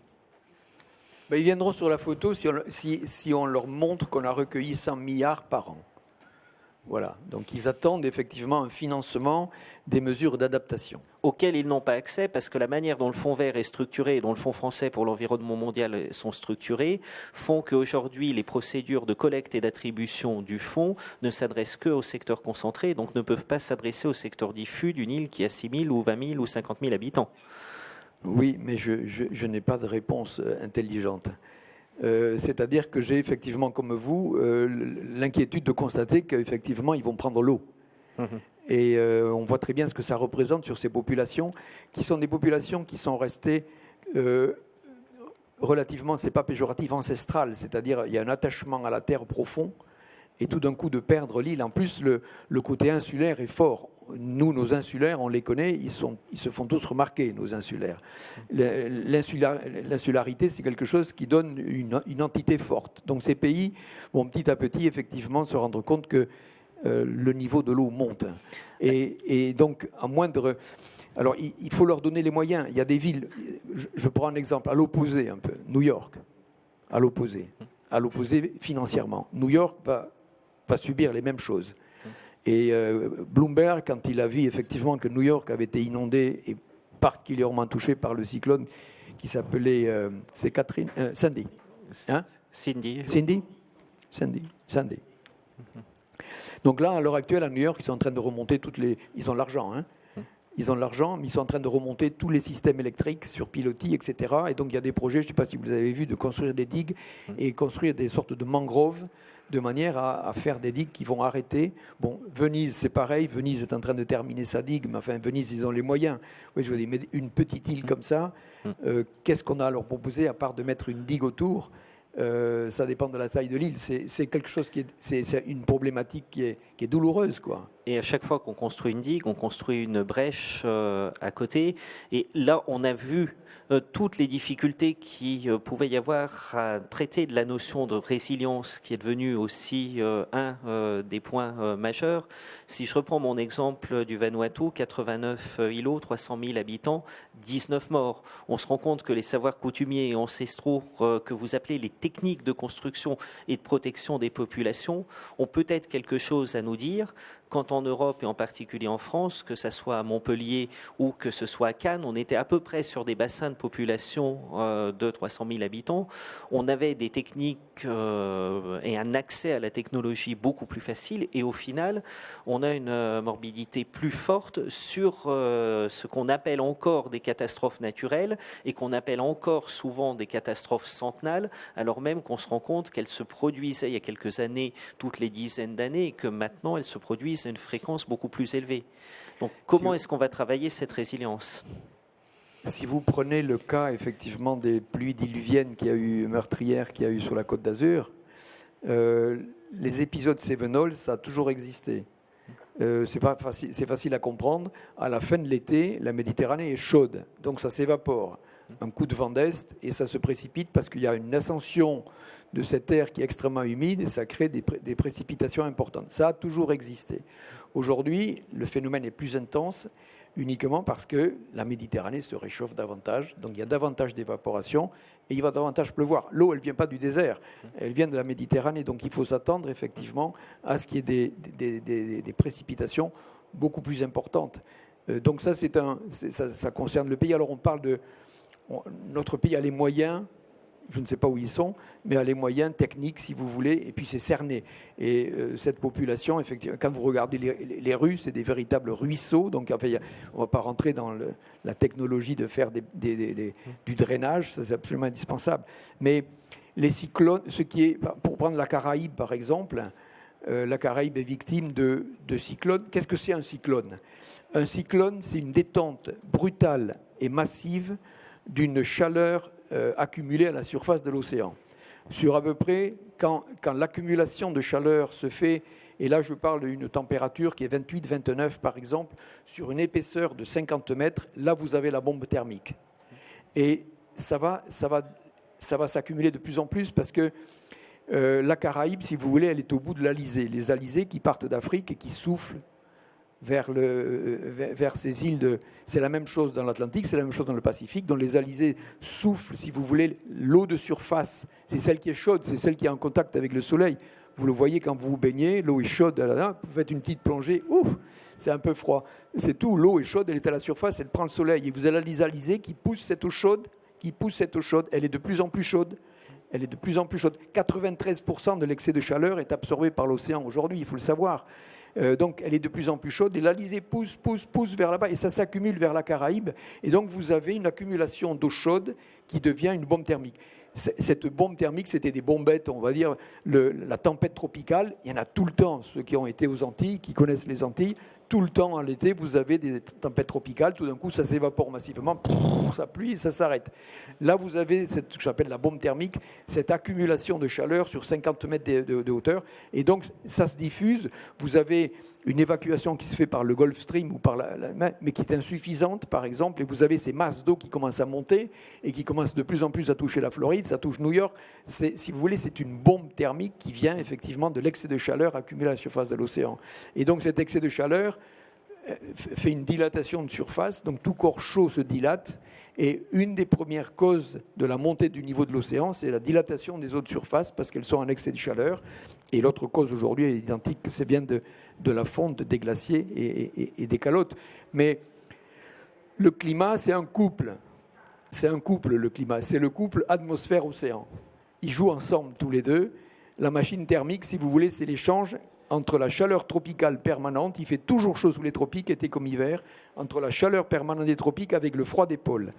Ben, ils viendront sur la photo si on leur montre qu'on a recueilli 100 milliards par an. Voilà. Donc ils attendent effectivement un financement des mesures d'adaptation. Auxquelles ils n'ont pas accès parce que la manière dont le Fonds vert est structuré et dont le Fonds français pour l'environnement mondial sont structurés font qu'aujourd'hui les procédures de collecte et d'attribution du fonds ne s'adressent qu'au secteur concentré, donc ne peuvent pas s'adresser au secteur diffus d'une île qui a 6 000 ou 20 000 ou 50 000 habitants. Oui, mais je n'ai pas de réponse intelligente. C'est-à-dire que j'ai effectivement, comme vous, l'inquiétude de constater qu'effectivement, ils vont prendre l'eau. Mmh. Et on voit très bien ce que ça représente sur ces populations, qui sont des populations qui sont restées relativement, c'est pas péjoratif, ancestrales. C'est-à-dire il y a un attachement à la terre profond, et tout d'un coup de perdre l'île. En plus, le côté insulaire est fort. Nous, nos insulaires, on les connaît, ils se font tous remarquer, nos insulaires. L'insularité, c'est quelque chose qui donne une entité forte. Donc ces pays vont petit à petit, effectivement, se rendre compte que le niveau de l'eau monte. Et donc, à moindre... Alors, il faut leur donner les moyens. Il y a des villes, je prends un exemple, à l'opposé un peu, New York, à l'opposé financièrement. New York va subir les mêmes choses. Et Bloomberg, quand il a vu effectivement que New York avait été inondé et particulièrement touché par le cyclone qui s'appelait Sandy. Hein? Cindy. Donc là, à l'heure actuelle, à New York, ils sont en train de remonter ils ont l'argent, hein. Ils ont de l'argent, mais ils sont en train de remonter tous les systèmes électriques sur pilotis, etc. Et donc il y a des projets, je ne sais pas si vous avez vu, de construire des digues et construire des sortes de mangroves de manière à faire des digues qui vont arrêter. Bon, Venise, c'est pareil. Venise est en train de terminer sa digue, mais enfin, Venise, ils ont les moyens. Oui, je veux dire, mais une petite île comme ça, qu'est-ce qu'on a à leur proposer à part de mettre une digue autour ? Ça dépend de la taille de l'île. C'est quelque chose c'est une problématique qui est douloureuse, quoi. Et à chaque fois qu'on construit une digue, on construit une brèche à côté. Et là, on a vu toutes les difficultés qui pouvait y avoir à traiter de la notion de résilience, qui est devenue aussi un des points majeurs. Si je reprends mon exemple du Vanuatu, 89 îlots, 300 000 habitants, 19 morts. On se rend compte que les savoirs coutumiers et ancestraux que vous appelez les techniques de construction et de protection des populations ont peut-être quelque chose à nous dire. Quand en Europe et en particulier en France, que ce soit à Montpellier ou que ce soit à Cannes, on était à peu près sur des bassins de population de 300 000 habitants. On avait des techniques et un accès à la technologie beaucoup plus facile. Et au final, on a une morbidité plus forte sur ce qu'on appelle encore des catastrophes naturelles et qu'on appelle encore souvent des catastrophes centennales, alors même qu'on se rend compte qu'elles se produisaient il y a quelques années, toutes les dizaines d'années, et que maintenant elles se produisent à une fréquence beaucoup plus élevée. Donc comment est-ce qu'on va travailler cette résilience ? Si vous prenez le cas effectivement des pluies diluviennes meurtrières qu'il y a eu sur la Côte d'Azur, les épisodes Cévenol, ça a toujours existé. C'est facile à comprendre. À la fin de l'été, la Méditerranée est chaude, donc ça s'évapore. un coup de vent d'est et ça se précipite parce qu'il y a une ascension de cette air qui est extrêmement humide et ça crée des précipitations importantes. Ça a toujours existé. Aujourd'hui, le phénomène est plus intense uniquement parce que la Méditerranée se réchauffe davantage, donc il y a davantage d'évaporation et il va davantage pleuvoir. L'eau, elle ne vient pas du désert, elle vient de la Méditerranée, donc il faut s'attendre effectivement à ce qu'il y ait des précipitations beaucoup plus importantes. Donc ça, ça concerne le pays. Alors on parle de... Notre pays a les moyens, je ne sais pas où ils sont, mais a les moyens techniques, si vous voulez, et puis c'est cerné. Et cette population, effectivement, quand vous regardez les rues, c'est des véritables ruisseaux. Donc, enfin, on ne va pas rentrer dans la technologie de faire du drainage, ça c'est absolument indispensable. Mais les cyclones, pour prendre la Caraïbe par exemple, la Caraïbe est victime de cyclones. Qu'est-ce que c'est un cyclone ? Un cyclone, c'est une détente brutale et massive d'une chaleur accumulée à la surface de l'océan. Sur à peu près, quand l'accumulation de chaleur se fait, et là je parle d'une température qui est 28-29 par exemple, sur une épaisseur de 50 mètres, là vous avez la bombe thermique. Et ça va s'accumuler de plus en plus parce que la Caraïbe, si vous voulez, elle est au bout de l'Alizé. Les alizés qui partent d'Afrique et qui soufflent vers ces îles. C'est la même chose dans l'Atlantique, c'est la même chose dans le Pacifique. Donc les alizés soufflent, si vous voulez, l'eau de surface. C'est celle qui est chaude, c'est celle qui est en contact avec le soleil. Vous le voyez quand vous vous baignez, l'eau est chaude. Vous faites une petite plongée, ouf, c'est un peu froid. C'est tout, l'eau est chaude, elle est à la surface, elle prend le soleil. Et vous avez les alizés qui poussent cette eau chaude, elle est de plus en plus chaude. 93% de l'excès de chaleur est absorbé par l'océan aujourd'hui, il faut le savoir. Donc elle est de plus en plus chaude et l'Alizé pousse vers là-bas et ça s'accumule vers la Caraïbe et donc vous avez une accumulation d'eau chaude qui devient une bombe thermique. Cette bombe thermique, c'était des bombettes, on va dire, la tempête tropicale, il y en a tout le temps, ceux qui ont été aux Antilles, qui connaissent les Antilles, tout le temps en l'été, vous avez des tempêtes tropicales, tout d'un coup ça s'évapore massivement, ça pluie et ça s'arrête. Là vous avez ce que j'appelle la bombe thermique, cette accumulation de chaleur sur 50 mètres de hauteur, et donc ça se diffuse, vous avez une évacuation qui se fait par le Gulf Stream ou par mais qui est insuffisante par exemple, et vous avez ces masses d'eau qui commencent à monter et qui commencent de plus en plus à toucher la Floride, ça touche New York, si vous voulez c'est une bombe thermique qui vient effectivement de l'excès de chaleur accumulé à la surface de l'océan. Et donc cet excès de chaleur fait une dilatation de surface, donc tout corps chaud se dilate, et une des premières causes de la montée du niveau de l'océan, c'est la dilatation des eaux de surface parce qu'elles sont en excès de chaleur, et l'autre cause aujourd'hui est identique, c'est bien de la fonte des glaciers et des calottes. Mais le climat, c'est un couple. C'est un couple, le climat. C'est le couple atmosphère-océan. Ils jouent ensemble tous les deux. La machine thermique, si vous voulez, c'est l'échange entre la chaleur tropicale permanente, il fait toujours chaud sous les tropiques, été comme hiver, entre la chaleur permanente des tropiques avec le froid des pôles.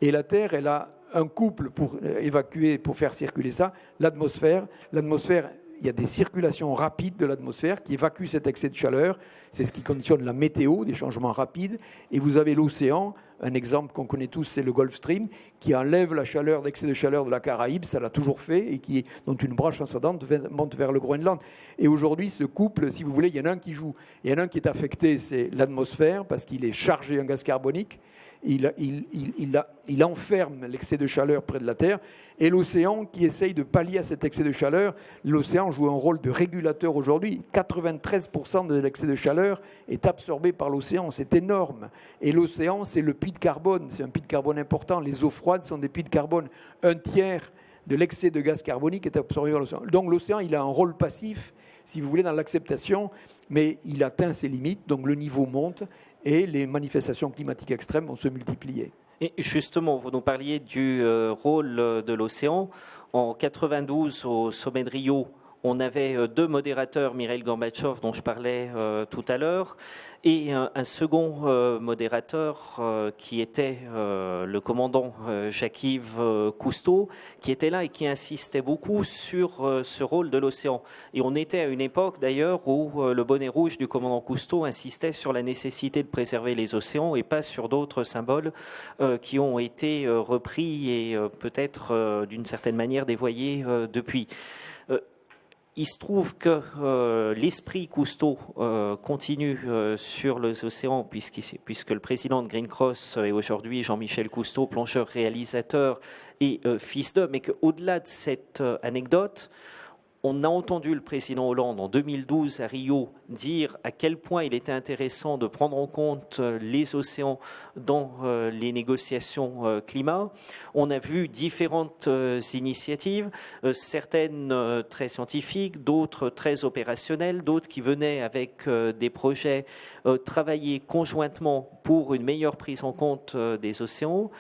Et la Terre, elle a un couple pour évacuer, pour faire circuler ça, l'atmosphère. L'atmosphère, il y a des circulations rapides de l'atmosphère qui évacuent cet excès de chaleur. C'est ce qui conditionne la météo, des changements rapides. Et vous avez l'océan, un exemple qu'on connaît tous, c'est le Gulf Stream, qui enlève la chaleur, l'excès de chaleur de la Caraïbe, ça l'a toujours fait, et dont une branche ascendante monte vers le Groenland. Et aujourd'hui, ce couple, si vous voulez, il y en a un qui joue. Il y en a un qui est affecté, c'est l'atmosphère, parce qu'il est chargé en gaz carbonique. Il enferme l'excès de chaleur près de la Terre, et l'océan qui essaye de pallier à cet excès de chaleur, l'océan joue un rôle de régulateur aujourd'hui. 93% de l'excès de chaleur est absorbé par l'océan, c'est énorme. Et l'océan, c'est le puits de carbone, c'est un puits de carbone important. Les eaux froides sont des puits de carbone. Un tiers de l'excès de gaz carbonique est absorbé par l'océan. Donc l'océan, il a un rôle passif, si vous voulez, dans l'acceptation, mais il atteint ses limites, donc le niveau monte, et les manifestations climatiques extrêmes vont se multiplier. Et justement, vous nous parliez du rôle de l'océan. En 92, au sommet de Rio, on avait deux modérateurs, Mikhaïl Gorbatchev, dont je parlais tout à l'heure, et un second modérateur qui était le commandant Jacques-Yves Cousteau, qui était là et qui insistait beaucoup sur ce rôle de l'océan. Et on était à une époque d'ailleurs où le bonnet rouge du commandant Cousteau insistait sur la nécessité de préserver les océans et pas sur d'autres symboles qui ont été repris et peut-être d'une certaine manière dévoyés depuis. Il se trouve que l'esprit Cousteau continue sur les océans, puisque le président de Green Cross est aujourd'hui Jean-Michel Cousteau, plongeur réalisateur et fils d'homme, et qu'au-delà de cette anecdote, on a entendu le président Hollande en 2012 à Rio dire à quel point il était intéressant de prendre en compte les océans dans les négociations climat. On a vu différentes initiatives, certaines très scientifiques, d'autres très opérationnelles, d'autres qui venaient avec des projets travailler conjointement pour une meilleure prise en compte des océans.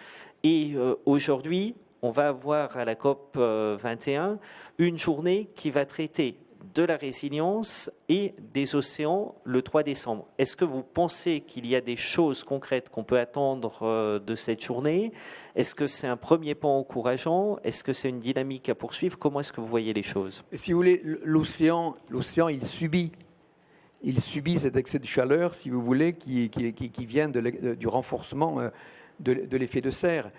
Et aujourd'hui, on va avoir à la COP 21 une journée qui va traiter de la résilience et des océans le 3 décembre. Est-ce que vous pensez qu'il y a des choses concrètes qu'on peut attendre de cette journée? Est-ce que c'est un premier pas encourageant? Est-ce que c'est une dynamique à poursuivre? Comment est-ce que vous voyez les choses? Si vous voulez, l'océan, il subit cet excès de chaleur, si vous voulez, qui vient du renforcement de l'effet de serre.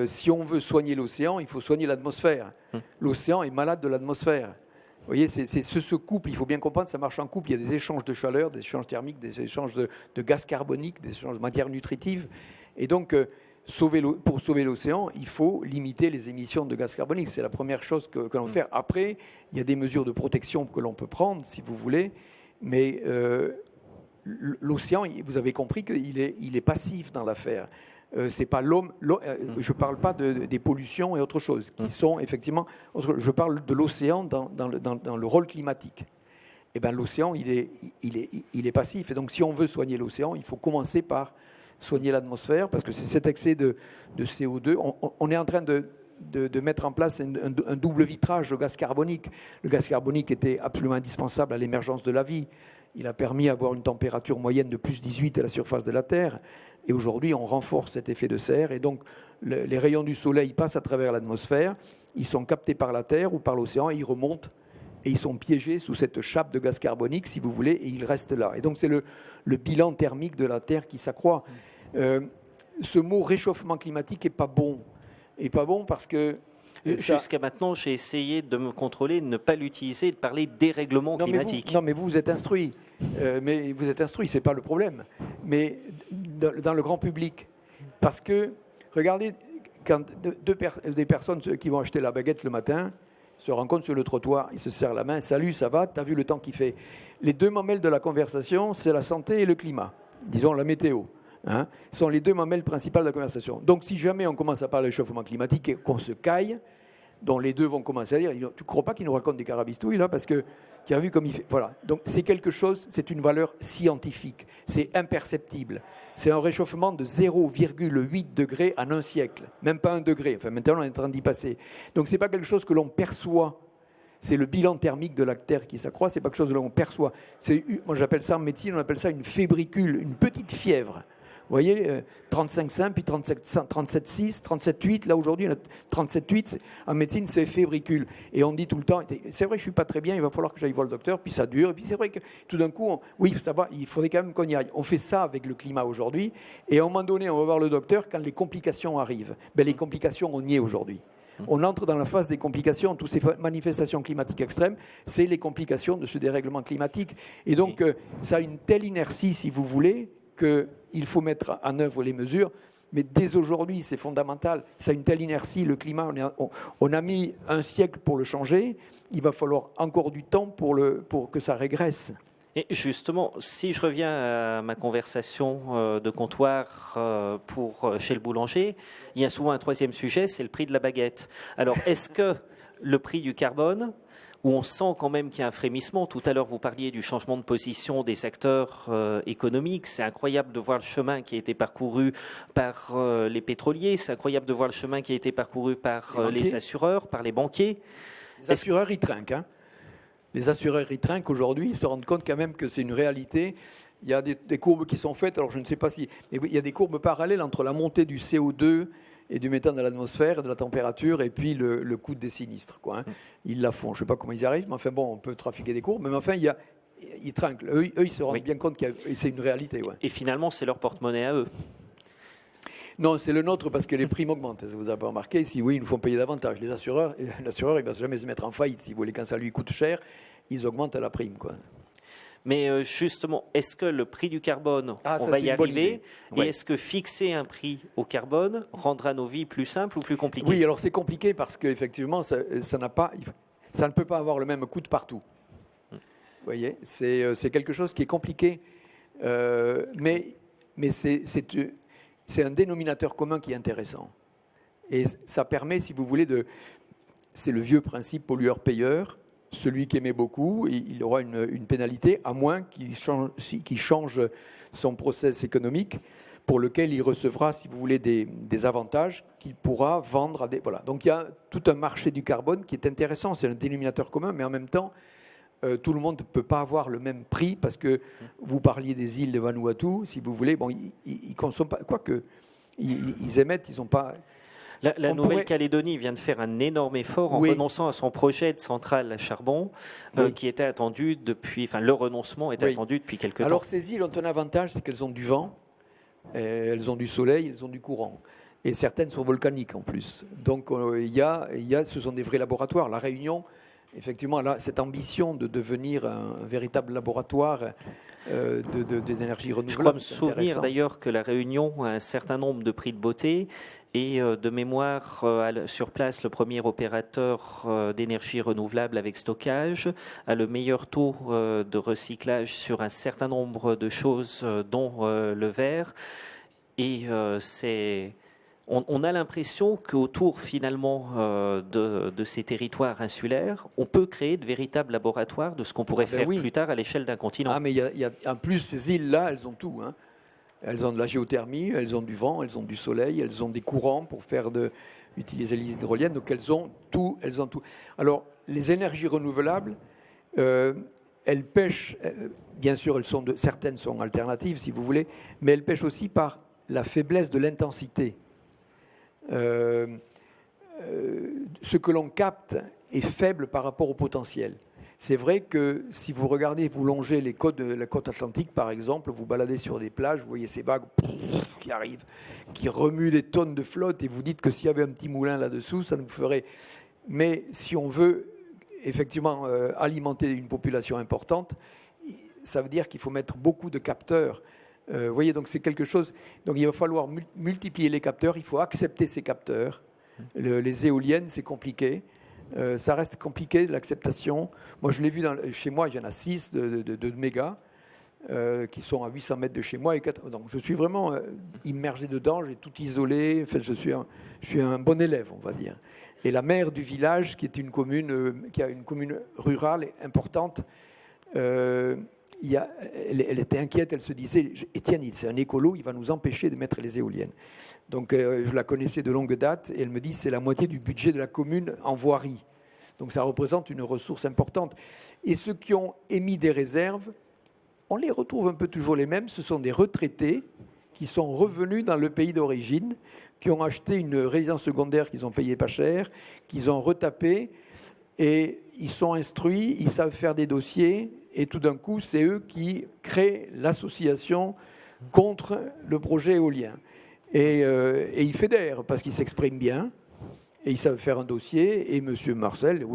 Si on veut soigner l'océan, il faut soigner l'atmosphère. L'océan est malade de l'atmosphère. Vous voyez, c'est ce couple, il faut bien comprendre, ça marche en couple. Il y a des échanges de chaleur, des échanges thermiques, des échanges de gaz carbonique, des échanges de matières nutritives. Et donc, pour sauver l'océan, il faut limiter les émissions de gaz carbonique. C'est la première chose que l'on fait. Après, il y a des mesures de protection que l'on peut prendre, si vous voulez. Mais l'océan, vous avez compris qu'il est passif dans l'affaire. C'est pas l'homme. Je ne parle pas des pollutions et autre chose, qui sont effectivement. Je parle de l'océan dans le rôle climatique. Eh bien, l'océan, il est passif. Et donc, si on veut soigner l'océan, il faut commencer par soigner l'atmosphère, parce que c'est cet excès de CO2. On est en train de mettre en place un double vitrage au gaz carbonique. Le gaz carbonique était absolument indispensable à l'émergence de la vie. Il a permis d'avoir une température moyenne de plus 18 à la surface de la Terre. Et aujourd'hui, on renforce cet effet de serre. Et donc, les rayons du soleil passent à travers l'atmosphère. Ils sont captés par la Terre ou par l'océan et ils remontent. Et ils sont piégés sous cette chape de gaz carbonique, si vous voulez, et ils restent là. Et donc, c'est le bilan thermique de la Terre qui s'accroît. Ce mot réchauffement climatique n'est pas bon. Et pas bon parce que... Jusqu'à maintenant, j'ai essayé de me contrôler, de ne pas l'utiliser, de parler dérèglement climatique. Mais vous êtes instruit. Ce n'est pas le problème. Mais dans le grand public. Parce que, regardez, quand des personnes qui vont acheter la baguette le matin se rencontrent sur le trottoir, ils se serrent la main, salut, ça va, t'as vu le temps qu'il fait. Les deux mamelles de la conversation, c'est la santé et le climat. Disons la météo. Sont les deux mamelles principales de la conversation. Donc si jamais on commence à parler de réchauffement climatique et qu'on se caille, dont les deux vont commencer à dire, tu ne crois pas qu'il nous raconte des carabistouilles là, parce que tu as vu comme il fait. Voilà. Donc c'est quelque chose, c'est une valeur scientifique, c'est imperceptible. C'est un réchauffement de 0,8 degrés en un siècle, même pas 1 degré. Enfin maintenant on est en train d'y passer. Donc c'est pas quelque chose que l'on perçoit. C'est le bilan thermique de la Terre qui s'accroît, c'est pas quelque chose que l'on perçoit. Moi j'appelle ça en médecine, on appelle ça une fébricule, une petite fièvre. Vous voyez, 35,5, puis 37,6, 37,8. Là, aujourd'hui, 37,8. En médecine, c'est fébricule. Et on dit tout le temps, c'est vrai que je ne suis pas très bien, il va falloir que j'aille voir le docteur, puis ça dure. Et puis c'est vrai que tout d'un coup, oui, ça va, il faudrait quand même qu'on y aille. On fait ça avec le climat aujourd'hui. Et à un moment donné, on va voir le docteur quand les complications arrivent. Ben, les complications, on y est aujourd'hui. On entre dans la phase des complications. Toutes ces manifestations climatiques extrêmes, c'est les complications de ce dérèglement climatique. Et donc, ça a une telle inertie, si vous voulez, qu'il faut mettre en œuvre les mesures, mais dès aujourd'hui, c'est fondamental. Ça a une telle inertie, le climat, on a mis un siècle pour le changer, il va falloir encore du temps pour que ça régresse. Et justement, si je reviens à ma conversation de comptoir chez le boulanger, il y a souvent un troisième sujet, c'est le prix de la baguette. Alors, est-ce que le prix du carbone, où on sent quand même qu'il y a un frémissement. Tout à l'heure, vous parliez du changement de position des acteurs économiques. C'est incroyable de voir le chemin qui a été parcouru par les pétroliers. C'est incroyable de voir le chemin qui a été parcouru par les assureurs, par les banquiers. Les assureurs, ils trinquent. Les assureurs, ils trinquent aujourd'hui. Ils se rendent compte quand même que c'est une réalité. Il y a des courbes qui sont faites. Alors, je ne sais pas si... Mais il y a des courbes parallèles entre la montée du CO2 et du méthane dans l'atmosphère, de la température, et puis le coût des sinistres. Ils la font. Je ne sais pas comment ils y arrivent, mais enfin bon, on peut trafiquer des courbes. Mais enfin, ils trinquent. Eux, ils se rendent bien compte que c'est une réalité. Ouais. Et finalement, c'est leur porte-monnaie à eux. Non, c'est le nôtre parce que les primes augmentent. Vous avez pas remarqué? Si oui, ils nous font payer davantage. L'assureur, il ne va jamais se mettre en faillite. Si vous voulez, quand ça lui coûte cher, ils augmentent la prime, quoi. Mais justement, est-ce que le prix du carbone, Ah, on ça, va c'est y une bonne arriver? idée. Et Ouais. est-ce que fixer un prix au carbone rendra nos vies plus simples ou plus compliquées? Oui, alors c'est compliqué parce qu'effectivement, ça ne peut pas avoir le même coût partout. Vous voyez, c'est quelque chose qui est compliqué, mais c'est un dénominateur commun qui est intéressant. Et ça permet, si vous voulez, c'est le vieux principe pollueur-payeur. Celui qui émet beaucoup, il aura une pénalité, à moins qu'il change son process économique, pour lequel il recevra, si vous voulez, des avantages qu'il pourra vendre à des... Voilà. Donc il y a tout un marché du carbone qui est intéressant, c'est un dénominateur commun, mais en même temps, tout le monde ne peut pas avoir le même prix, parce que vous parliez des îles de Vanuatu, si vous voulez, bon, ils consomment pas... Quoique, ils émettent, ils n'ont pas... La Nouvelle-Calédonie vient de faire un énorme effort en renonçant à son projet de centrale à charbon, qui était attendu depuis... Enfin, le renoncement était attendu depuis quelque temps. Alors ces îles ont un avantage, c'est qu'elles ont du vent, elles ont du soleil, elles ont du courant. Et certaines sont volcaniques en plus. Donc ce sont des vrais laboratoires. La Réunion, effectivement, elle a cette ambition de devenir un véritable laboratoire d'énergie renouvelable. Je crois me souvenir d'ailleurs que la Réunion a un certain nombre de prix de beauté. Et de mémoire, sur place, le premier opérateur d'énergie renouvelable avec stockage a le meilleur taux de recyclage sur un certain nombre de choses, dont le verre. Et on a l'impression qu'autour finalement de ces territoires insulaires, on peut créer de véritables laboratoires de ce qu'on pourrait faire plus tard à l'échelle d'un continent. Ah, mais en plus, ces îles-là, elles ont tout, hein. Elles ont de la géothermie, elles ont du vent, elles ont du soleil, elles ont des courants pour utiliser les hydroliennes. Donc elles ont tout, Alors les énergies renouvelables, elles pêchent. Bien sûr, certaines sont alternatives, si vous voulez, mais elles pêchent aussi par la faiblesse de l'intensité. Ce que l'on capte est faible par rapport au potentiel. C'est vrai que si vous regardez, vous longez la côte atlantique par exemple, vous baladez sur des plages, vous voyez ces vagues qui arrivent, qui remuent des tonnes de flotte, et vous dites que s'il y avait un petit moulin là-dessous, ça nous ferait... Mais si on veut effectivement alimenter une population importante, ça veut dire qu'il faut mettre beaucoup de capteurs. Vous voyez, donc c'est quelque chose... Donc il va falloir multiplier les capteurs, il faut accepter ces capteurs. Les éoliennes, c'est compliqué. Ça reste compliqué, l'acceptation. Moi, je l'ai vu chez moi, il y en a 6 de mégas qui sont à 800 mètres de chez moi. Donc, je suis vraiment immergé dedans, j'ai tout isolé. En fait, je suis un bon élève, on va dire. Et la maire du village, qui a une commune rurale importante, elle était inquiète, elle se disait « Étienne, c'est un écolo, il va nous empêcher de mettre les éoliennes ». Donc je la connaissais de longue date, et elle me dit « c'est la moitié du budget de la commune en voirie ». Donc ça représente une ressource importante. Et ceux qui ont émis des réserves, on les retrouve un peu toujours les mêmes, ce sont des retraités qui sont revenus dans le pays d'origine, qui ont acheté une résidence secondaire qu'ils ont payé pas cher, qu'ils ont retapé, et ils sont instruits, ils savent faire des dossiers, et tout d'un coup, c'est eux qui créent l'association contre le projet éolien. Et ils fédèrent, parce qu'ils s'expriment bien, et ils savent faire un dossier. Et M. Marcel,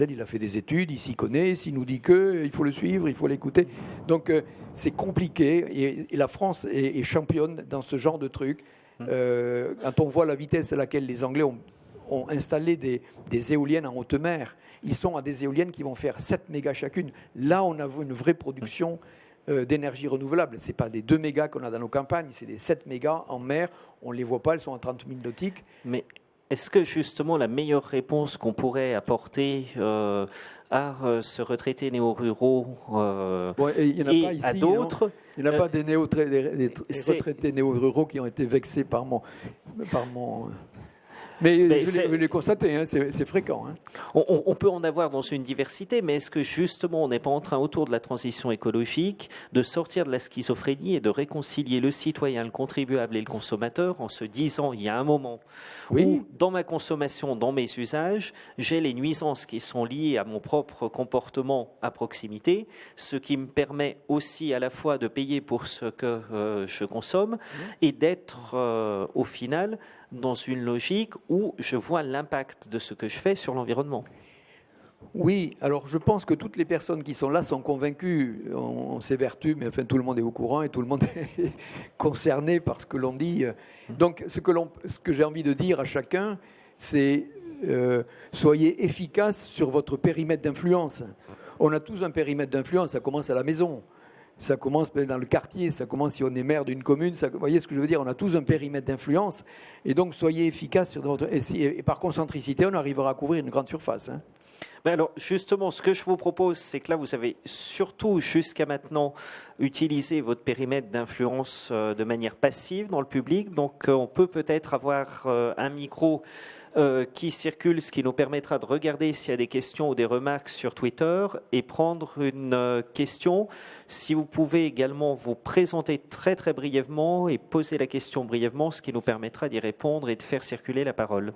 il a fait des études, il s'y connaît, s'il nous dit qu'il faut le suivre, il faut l'écouter. Donc c'est compliqué, et la France est championne dans ce genre de trucs. Quand on voit la vitesse à laquelle les Anglais ont installé des éoliennes en haute mer, ils sont à des éoliennes qui vont faire 7 mégas chacune. Là, on a une vraie production d'énergie renouvelable. Ce n'est pas des 2 mégas qu'on a dans nos campagnes, c'est des 7 mégas en mer. On ne les voit pas, elles sont à 30 000 nautiques. Mais est-ce que justement la meilleure réponse qu'on pourrait apporter à ce retraité néo-ruraux et à d'autres... Il n'y en a pas des retraités néo-ruraux qui ont été vexés par mon... Mais je l'ai constaté, hein, c'est fréquent. Hein. On peut en avoir dans une diversité, mais est-ce que justement on n'est pas en train, autour de la transition écologique, de sortir de la schizophrénie et de réconcilier le citoyen, le contribuable et le consommateur en se disant, il y a un moment où, dans ma consommation, dans mes usages, j'ai les nuisances qui sont liées à mon propre comportement à proximité, ce qui me permet aussi à la fois de payer pour ce que je consomme et d'être au final dans une logique où je vois l'impact de ce que je fais sur l'environnement. Oui, alors je pense que toutes les personnes qui sont là sont convaincues, on s'évertue, mais enfin tout le monde est au courant et tout le monde est concerné par ce que l'on dit. Donc ce que j'ai envie de dire à chacun, c'est soyez efficace sur votre périmètre d'influence. On a tous un périmètre d'influence, ça commence à la maison. Ça commence dans le quartier, ça commence si on est maire d'une commune. Vous voyez ce que je veux dire? On a tous un périmètre d'influence. Et donc, soyez efficaces sur votre... Et par concentricité, on arrivera à couvrir une grande surface. Hein. Ben alors, justement, ce que je vous propose, c'est que là, vous avez surtout, jusqu'à maintenant, utilisé votre périmètre d'influence de manière passive dans le public. Donc, on peut peut-être avoir un micro qui circule, ce qui nous permettra de regarder s'il y a des questions ou des remarques sur Twitter et prendre une question. Si vous pouvez également vous présenter très très brièvement et poser la question brièvement, ce qui nous permettra d'y répondre et de faire circuler la parole.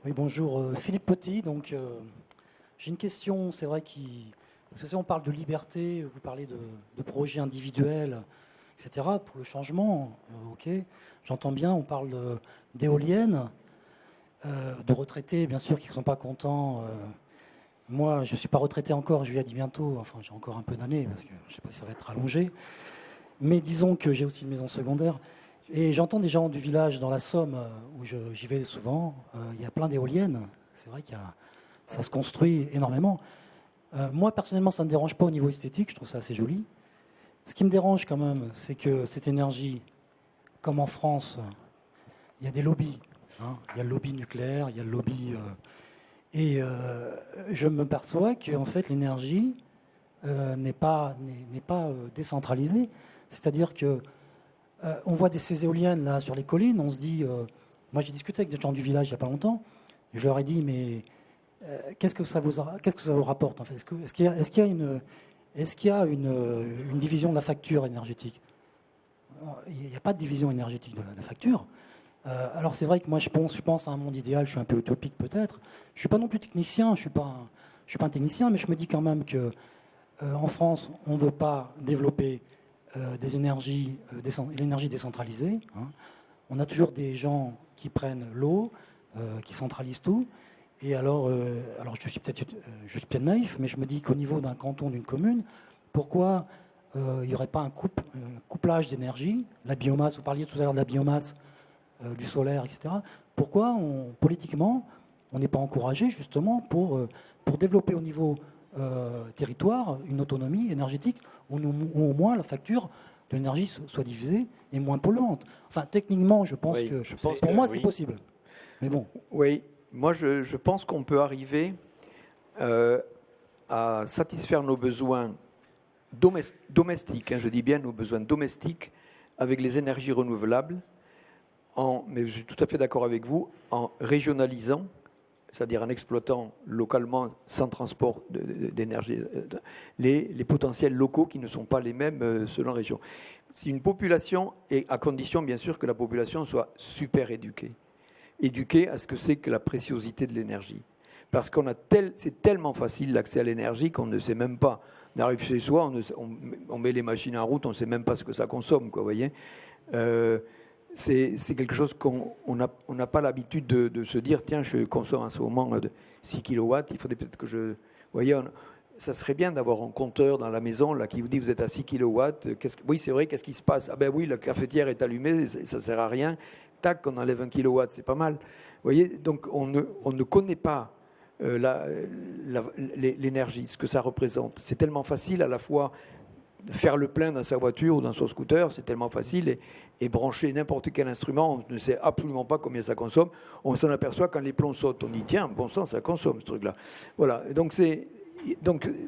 Oui, bonjour, Philippe Petit. Donc, j'ai une question, c'est vrai, parce que si on parle de liberté, vous parlez de projets individuels, etc., pour le changement, ok, j'entends bien, on parle d'éoliennes, de retraités, bien sûr, qui ne sont pas contents. Moi, je ne suis pas retraité encore, je lui ai dit bientôt, enfin, j'ai encore un peu d'années, parce que je ne sais pas si ça va être allongé. Mais disons que j'ai aussi une maison secondaire. Et j'entends des gens du village dans la Somme, où j'y vais souvent, il y a plein d'éoliennes. C'est vrai ça se construit énormément. Moi, personnellement, ça ne me dérange pas au niveau esthétique, je trouve ça assez joli. Ce qui me dérange quand même, c'est que cette énergie, comme en France, il y a des lobbies. Hein. Il y a le lobby nucléaire, il y a le lobby... et je me perçois qu'en fait, l'énergie n'est pas décentralisée. C'est-à-dire que on voit ces éoliennes là sur les collines, on se dit... moi, j'ai discuté avec des gens du village il n'y a pas longtemps, et je leur ai dit, mais qu'est-ce que ça vous rapporte en fait? Est-ce qu'il y a une division de la facture énergétique? Il n'y a pas de division énergétique de la facture. Alors c'est vrai que moi je pense à un monde idéal, je suis un peu utopique peut-être. Je ne suis pas non plus technicien, je suis pas un technicien, mais je me dis quand même que en France, on ne veut pas développer l'énergie décentralisée. Hein. On a toujours des gens qui prennent l'eau, qui centralisent tout. Et alors je suis peut-être naïf, mais je me dis qu'au niveau d'un canton, d'une commune, pourquoi il n'y aurait pas un couplage d'énergie, la biomasse, vous parliez tout à l'heure de la biomasse, du solaire, etc. Pourquoi, politiquement, on n'est pas encouragé justement pour développer au niveau territoire une autonomie énergétique où au moins la facture de l'énergie soit divisée et moins polluante. Enfin, techniquement, je pense pour moi, c'est possible. Mais bon. Oui, moi, je pense qu'on peut arriver à satisfaire nos besoins domestiques, hein, je dis bien nos besoins domestiques, avec les énergies renouvelables, mais je suis tout à fait d'accord avec vous, en régionalisant, c'est-à-dire en exploitant localement, sans transport d'énergie, les potentiels locaux qui ne sont pas les mêmes selon région. Si une population, et à condition bien sûr que la population soit super éduquée à ce que c'est que la préciosité de l'énergie. Parce c'est tellement facile l'accès à l'énergie qu'on ne sait même pas. On arrive chez soi, on met les machines en route, on ne sait même pas ce que ça consomme, quoi, vous voyez. C'est quelque chose qu'on n'a pas l'habitude de se dire, tiens, je consomme en ce moment 6 kilowatts, il faudrait peut-être que je... Vous voyez, ça serait bien d'avoir un compteur dans la maison là, qui vous dit, vous êtes à 6 kilowatts, oui, c'est vrai, qu'est-ce qui se passe? Ah ben oui, la cafetière est allumée, ça ne sert à rien. Tac, on enlève 1 kilowatt, c'est pas mal. Vous voyez, donc on ne connaît pas l'énergie, ce que ça représente. C'est tellement facile à la fois faire le plein dans sa voiture ou dans son scooter, c'est tellement facile, et brancher n'importe quel instrument, on ne sait absolument pas combien ça consomme. On s'en aperçoit quand les plombs sautent. On dit, tiens, bon sang, ça consomme ce truc-là. Voilà, donc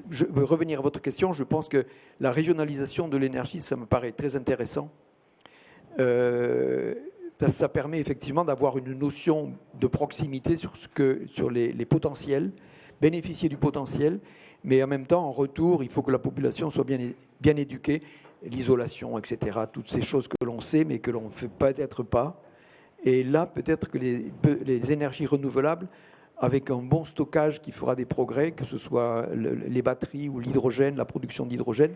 je veux revenir à votre question, je pense que la régionalisation de l'énergie, ça me paraît très intéressant. ça permet effectivement d'avoir une notion de proximité sur les potentiels, bénéficier du potentiel, mais en même temps, en retour, il faut que la population soit bien éduquée, l'isolation, etc., toutes ces choses que l'on sait, mais que l'on ne fait peut-être pas. Et là, peut-être que les énergies renouvelables, avec un bon stockage qui fera des progrès, que ce soit les batteries ou l'hydrogène, la production d'hydrogène,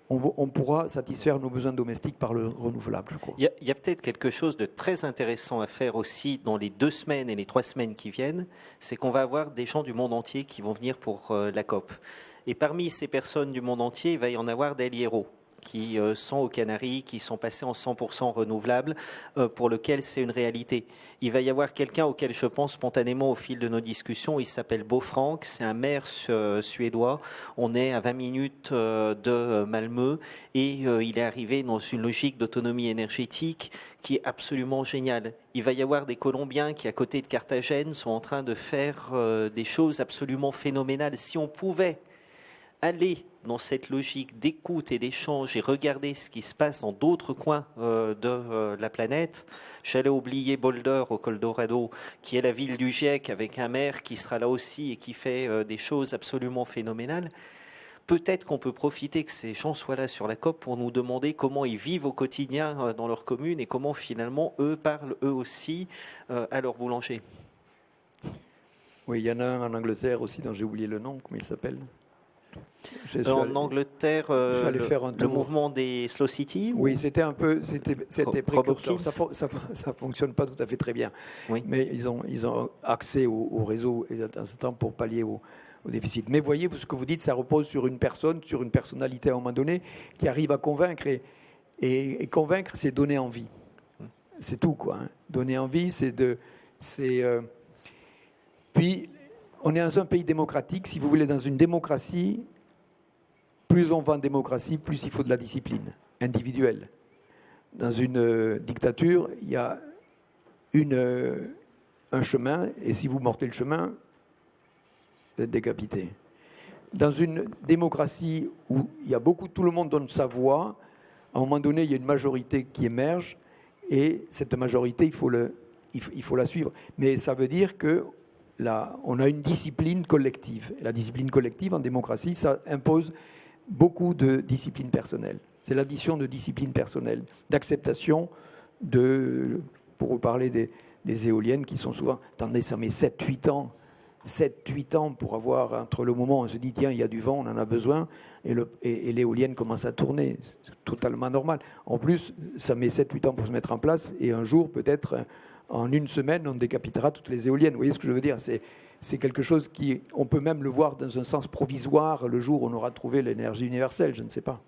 on pourra satisfaire nos besoins domestiques par le renouvelable, je crois. Il y a peut-être quelque chose de très intéressant à faire aussi dans les 2 semaines et les 3 semaines qui viennent, c'est qu'on va avoir des gens du monde entier qui vont venir pour la COP. Et parmi ces personnes du monde entier, il va y en avoir des héros qui sont aux Canaries, qui sont passés en 100% renouvelables, pour lequel c'est une réalité. Il va y avoir quelqu'un auquel je pense spontanément au fil de nos discussions, il s'appelle Bo Frank, c'est un maire suédois, on est à 20 minutes de Malmö, et il est arrivé dans une logique d'autonomie énergétique qui est absolument géniale. Il va y avoir des Colombiens qui, à côté de Carthagène, sont en train de faire des choses absolument phénoménales. Si on pouvait aller dans cette logique d'écoute et d'échange et regarder ce qui se passe dans d'autres coins de la planète. J'allais oublier Boulder au Colorado, qui est la ville du GIEC, avec un maire qui sera là aussi et qui fait des choses absolument phénoménales. Peut-être qu'on peut profiter que ces gens soient là sur la COP pour nous demander comment ils vivent au quotidien dans leur commune et comment finalement eux parlent eux aussi à leur boulanger. Oui, il y en a un en Angleterre aussi dont j'ai oublié le nom, comment il s'appelle ? En Angleterre, le mouvement des Slow City. Oui, c'était précurseur. Ça ne fonctionne pas tout à fait très bien. Oui. Mais ils ont accès au réseau et dans ce temps pour pallier au déficit. Mais voyez, ce que vous dites, ça repose sur une personne, sur une personnalité à un moment donné qui arrive à convaincre. Et convaincre, c'est donner envie. C'est tout, quoi. Hein. Donner envie, Puis, on est dans un pays démocratique. Si vous voulez, dans une démocratie, plus on va en démocratie, plus il faut de la discipline individuelle. Dans une dictature, il y a un chemin, et si vous mordez le chemin, vous êtes décapité. Dans une démocratie où il y a tout le monde donne sa voix, à un moment donné, il y a une majorité qui émerge, et cette majorité, il faut la suivre. Mais ça veut dire que là, on a une discipline collective. Et la discipline collective en démocratie, ça impose beaucoup de discipline personnelle. C'est l'addition de discipline personnelle, d'acceptation pour vous parler des éoliennes qui sont souvent... Attendez, ça met 7-8 ans pour avoir, entre le moment où on se dit, tiens, il y a du vent, on en a besoin, et l'éolienne commence à tourner. C'est totalement normal. En plus, ça met 7-8 ans pour se mettre en place, et un jour, peut-être... En une semaine, on décapitera toutes les éoliennes. Vous voyez ce que je veux dire ? C'est quelque chose on peut même le voir dans un sens provisoire le jour où on aura trouvé l'énergie universelle, je ne sais pas.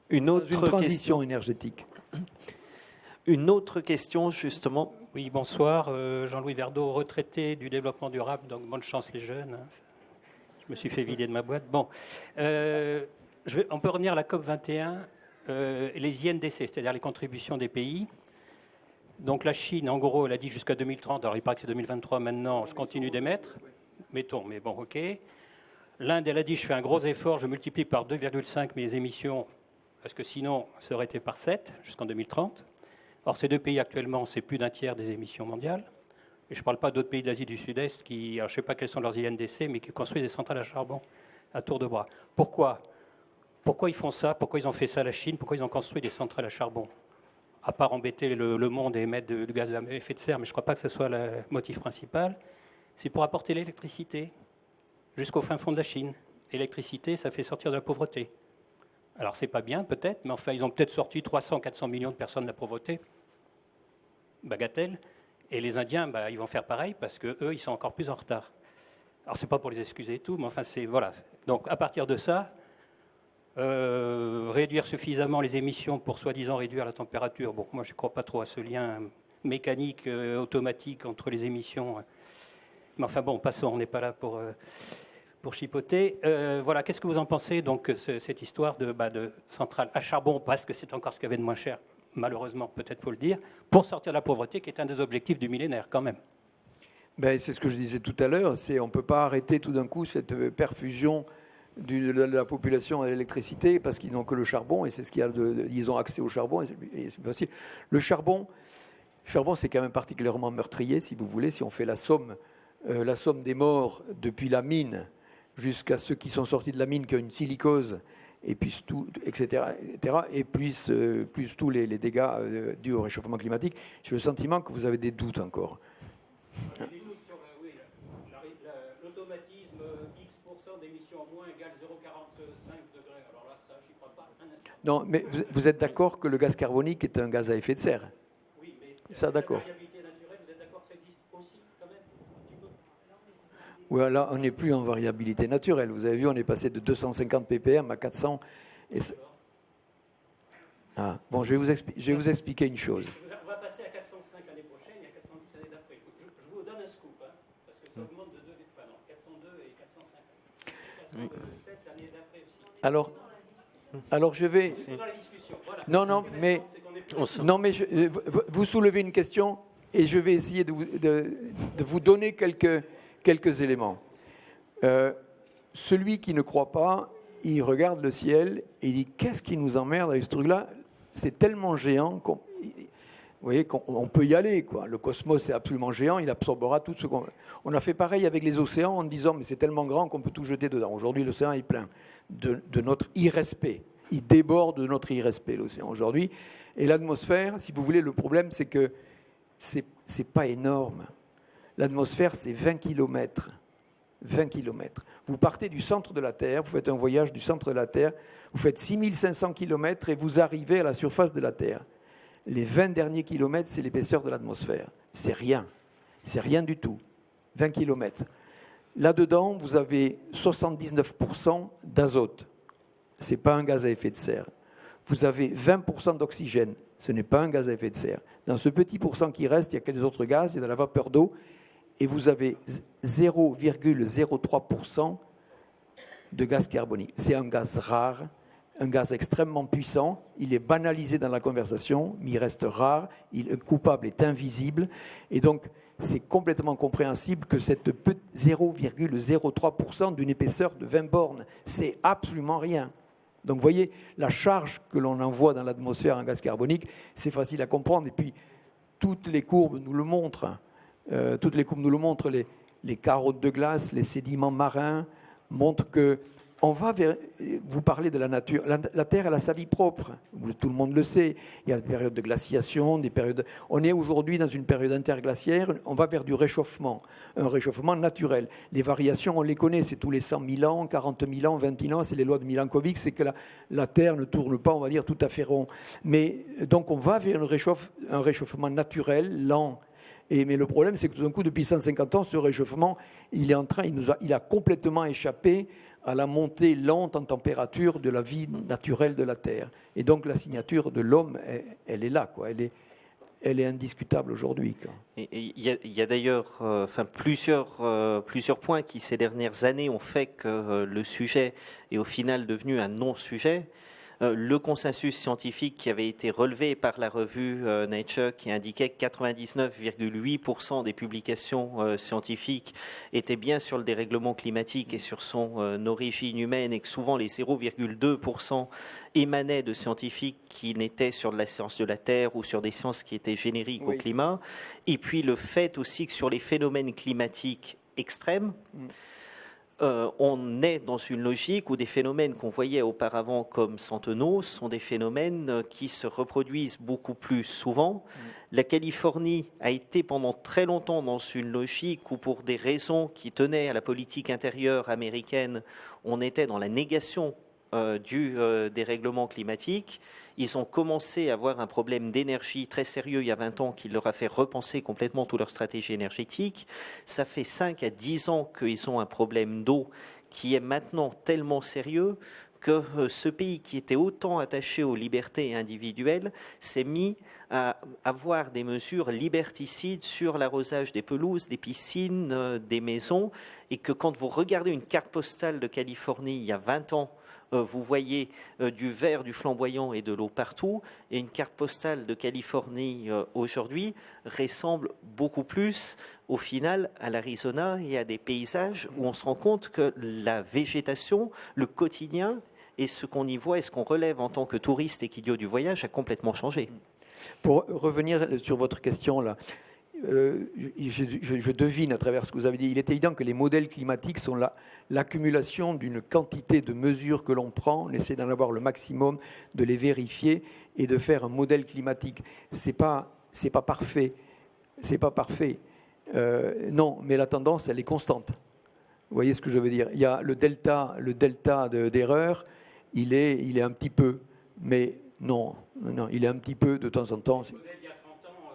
Une transition énergétique. Une autre question, justement. Oui, bonsoir. Jean-Louis Verdeau, retraité du développement durable, donc bonne chance les jeunes. Je me suis fait vider de ma boîte. Bon, on peut revenir à la COP 21, les INDC, c'est-à-dire les contributions des pays. Donc la Chine, en gros, elle a dit jusqu'à 2030. Alors il paraît que c'est 2023 maintenant. Je continue d'émettre. Mettons, mais bon, ok. L'Inde, elle a dit je fais un gros effort, je multiplie par 2,5 mes émissions, parce que sinon, ça aurait été par 7 jusqu'en 2030. Or, ces deux pays actuellement, c'est plus d'un tiers des émissions mondiales. Et je ne parle pas d'autres pays d'Asie du Sud-Est qui, alors, je ne sais pas quels sont leurs INDC, mais qui construisent des centrales à charbon à tour de bras. Pourquoi ils font ça ? Pourquoi ils ont fait ça, la Chine ? Pourquoi ils ont construit des centrales à charbon ? À part embêter le monde et émettre du gaz à effet de serre, mais je ne crois pas que ce soit le motif principal, c'est pour apporter l'électricité jusqu'au fin fond de la Chine. L'électricité, ça fait sortir de la pauvreté. Alors, ce n'est pas bien, peut-être, mais enfin, ils ont peut-être sorti 300-400 millions de personnes de la pauvreté, bagatelle, et les Indiens, ils vont faire pareil, parce qu'eux, ils sont encore plus en retard. Alors, ce n'est pas pour les excuser et tout, mais enfin, voilà. Donc, à partir de ça... réduire suffisamment les émissions pour soi-disant réduire la température. Bon, moi, je ne crois pas trop à ce lien mécanique, automatique entre les émissions. Mais enfin, bon, passons, on n'est pas là pour chipoter. Voilà, qu'est-ce que vous en pensez, donc, cette histoire de centrale à charbon, parce que c'est encore ce qu'il y avait de moins cher, malheureusement, peut-être faut le dire, pour sortir de la pauvreté, qui est un des objectifs du millénaire, quand même. C'est ce que je disais tout à l'heure, on ne peut pas arrêter tout d'un coup cette perfusion de la population à l'électricité parce qu'ils n'ont que le charbon et c'est ce qu'il y a ils ont accès au charbon et c'est facile. Le charbon, charbon, c'est quand même particulièrement meurtrier, si vous voulez, si on fait la somme des morts depuis la mine jusqu'à ceux qui sont sortis de la mine, qui ont une silicose, et puis tout, etc., et plus tous les dégâts dus au réchauffement climatique. J'ai le sentiment que vous avez des doutes encore. Des doutes sur l'automatisme, X% d'émissions en moins égale 0,45 degrés. Alors là, ça, j'y crois pas un instant. Non, mais vous êtes d'accord que le gaz carbonique est un gaz à effet de serre? Oui, mais ça, d'accord. La variabilité naturelle, vous êtes d'accord que ça existe aussi, quand même, un petit peu? Oui, là, on n'est plus en variabilité naturelle. Vous avez vu, on est passé de 250 ppm à 400. Bon, je vais vous expliquer une chose. On va passer à 405 l'année prochaine et à 410 l'année d'après. Je vous donne un scoop, hein, parce que ça augmente de 2, enfin non, 402 et 405. 407 l'année d'après aussi. Alors je vais... Dans la discussion. Voilà, Non, mais vous soulevez une question et je vais essayer de vous donner quelques éléments. Celui qui ne croit pas, il regarde le ciel et il dit « Qu'est-ce qui nous emmerde avec ce truc-là » C'est tellement géant qu'on peut y aller, quoi. Le cosmos est absolument géant, il absorbera tout ce qu'on... On a fait pareil avec les océans en disant « Mais c'est tellement grand qu'on peut tout jeter dedans. » Aujourd'hui, l'océan est plein de notre irrespect. Il déborde de notre irrespect, l'océan, aujourd'hui. Et l'atmosphère, si vous voulez, le problème, c'est que c'est pas énorme. L'atmosphère, c'est 20 km. 20 km. Vous partez du centre de la Terre, vous faites un voyage du centre de la Terre, vous faites 6500 km et vous arrivez à la surface de la Terre. Les 20 derniers kilomètres, c'est l'épaisseur de l'atmosphère. C'est rien du tout. 20 km. Là-dedans, vous avez 79% d'azote. Ce n'est pas un gaz à effet de serre. Vous avez 20% d'oxygène. Ce n'est pas un gaz à effet de serre. Dans ce petit pourcent qui reste, il y a quelques autres gaz, il y a de la vapeur d'eau, et vous avez 0,03% de gaz carbonique. C'est un gaz rare, un gaz extrêmement puissant. Il est banalisé dans la conversation, mais il reste rare. Le coupable est invisible. Et donc, c'est complètement compréhensible que cette 0,03% d'une épaisseur de 20 bornes, c'est absolument rien. Donc, vous voyez, la charge que l'on envoie dans l'atmosphère en gaz carbonique, c'est facile à comprendre. Et puis, toutes les courbes nous le montrent. Les carottes de glace, les sédiments marins montrent que on va vers... Vous parlez de la nature. La Terre, elle a sa vie propre. Tout le monde le sait. Il y a des périodes de glaciation, des périodes... On est aujourd'hui dans une période interglaciaire. On va vers du réchauffement, un réchauffement naturel. Les variations, on les connaît. C'est tous les 100 000 ans, 40 000 ans, 20 000 ans. C'est les lois de Milankovitch. C'est que la Terre ne tourne pas, on va dire, tout à fait rond. Mais donc, on va vers un réchauffement naturel, lent. Mais le problème, c'est que tout d'un coup, depuis 150 ans, ce réchauffement, il a complètement échappé à la montée lente en température de la vie naturelle de la Terre. Et donc la signature de l'homme, elle est là, quoi. Elle est indiscutable aujourd'hui. Il y a d'ailleurs plusieurs points qui, ces dernières années, ont fait que le sujet est au final devenu un non-sujet. Le consensus scientifique qui avait été relevé par la revue Nature, qui indiquait que 99,8% des publications scientifiques étaient bien sur le dérèglement climatique et sur son origine humaine, et que souvent les 0,2% émanaient de scientifiques qui n'étaient sur de la science de la Terre ou sur des sciences qui étaient génériques au climat. Et puis le fait aussi que sur les phénomènes climatiques extrêmes, on est dans une logique où des phénomènes qu'on voyait auparavant comme centenaux sont des phénomènes qui se reproduisent beaucoup plus souvent. La Californie a été pendant très longtemps dans une logique où, pour des raisons qui tenaient à la politique intérieure américaine, on était dans la négation du dérèglement climatique. Ils ont commencé à avoir un problème d'énergie très sérieux il y a 20 ans qui leur a fait repenser complètement toute leur stratégie énergétique. Ça fait 5 à 10 ans qu'ils ont un problème d'eau qui est maintenant tellement sérieux que ce pays qui était autant attaché aux libertés individuelles s'est mis à avoir des mesures liberticides sur l'arrosage des pelouses, des piscines, des maisons, et que quand vous regardez une carte postale de Californie il y a 20 ans, vous voyez du vert, du flamboyant et de l'eau partout, et une carte postale de Californie aujourd'hui ressemble beaucoup plus au final à l'Arizona et à des paysages où on se rend compte que la végétation, le quotidien et ce qu'on y voit et ce qu'on relève en tant que touriste et qu'idiot du voyage a complètement changé. Pour revenir sur votre question, là, je devine à travers ce que vous avez dit, il est évident que les modèles climatiques sont l'accumulation d'une quantité de mesures que l'on prend, on essaie d'en avoir le maximum, de les vérifier et de faire un modèle climatique. C'est pas parfait. C'est pas parfait. Non, mais la tendance, elle est constante. Vous voyez ce que je veux dire? Il y a le delta d'erreur, il est un petit peu, mais non, il est un petit peu de temps en temps. Les modèles il y a 30 ans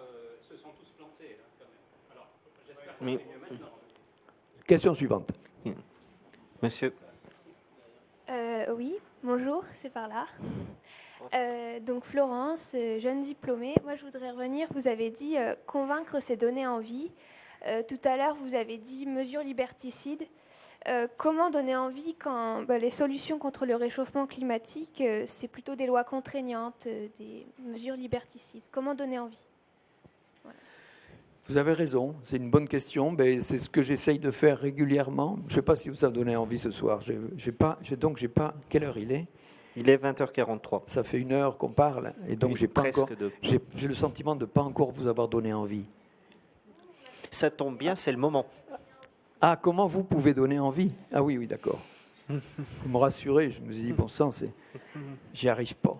se sont tous plantés, là, quand même. Alors, j'espère que c'est mieux maintenant. Question suivante. Monsieur. Oui, bonjour, c'est par là. Donc Florence, jeune diplômée. Moi, je voudrais revenir, vous avez dit convaincre, c'est donner envie. Tout à l'heure, vous avez dit mesures liberticides. Comment donner envie quand les solutions contre le réchauffement climatique, c'est plutôt des lois contraignantes, des mesures liberticides. Comment donner envie? Voilà. Vous avez raison, c'est une bonne question. C'est ce que j'essaye de faire régulièrement. Je ne sais pas si vous a donné envie ce soir. J'ai pas. Quelle heure il est? Il est 20h43. Ça fait 1 heure qu'on parle, et donc Oui, j'ai le sentiment de ne pas encore vous avoir donné envie. Ça tombe bien, c'est le moment. Ah, comment vous pouvez donner envie? Ah oui, d'accord. Vous me rassurez, je me suis dit, bon sang, j'y arrive pas.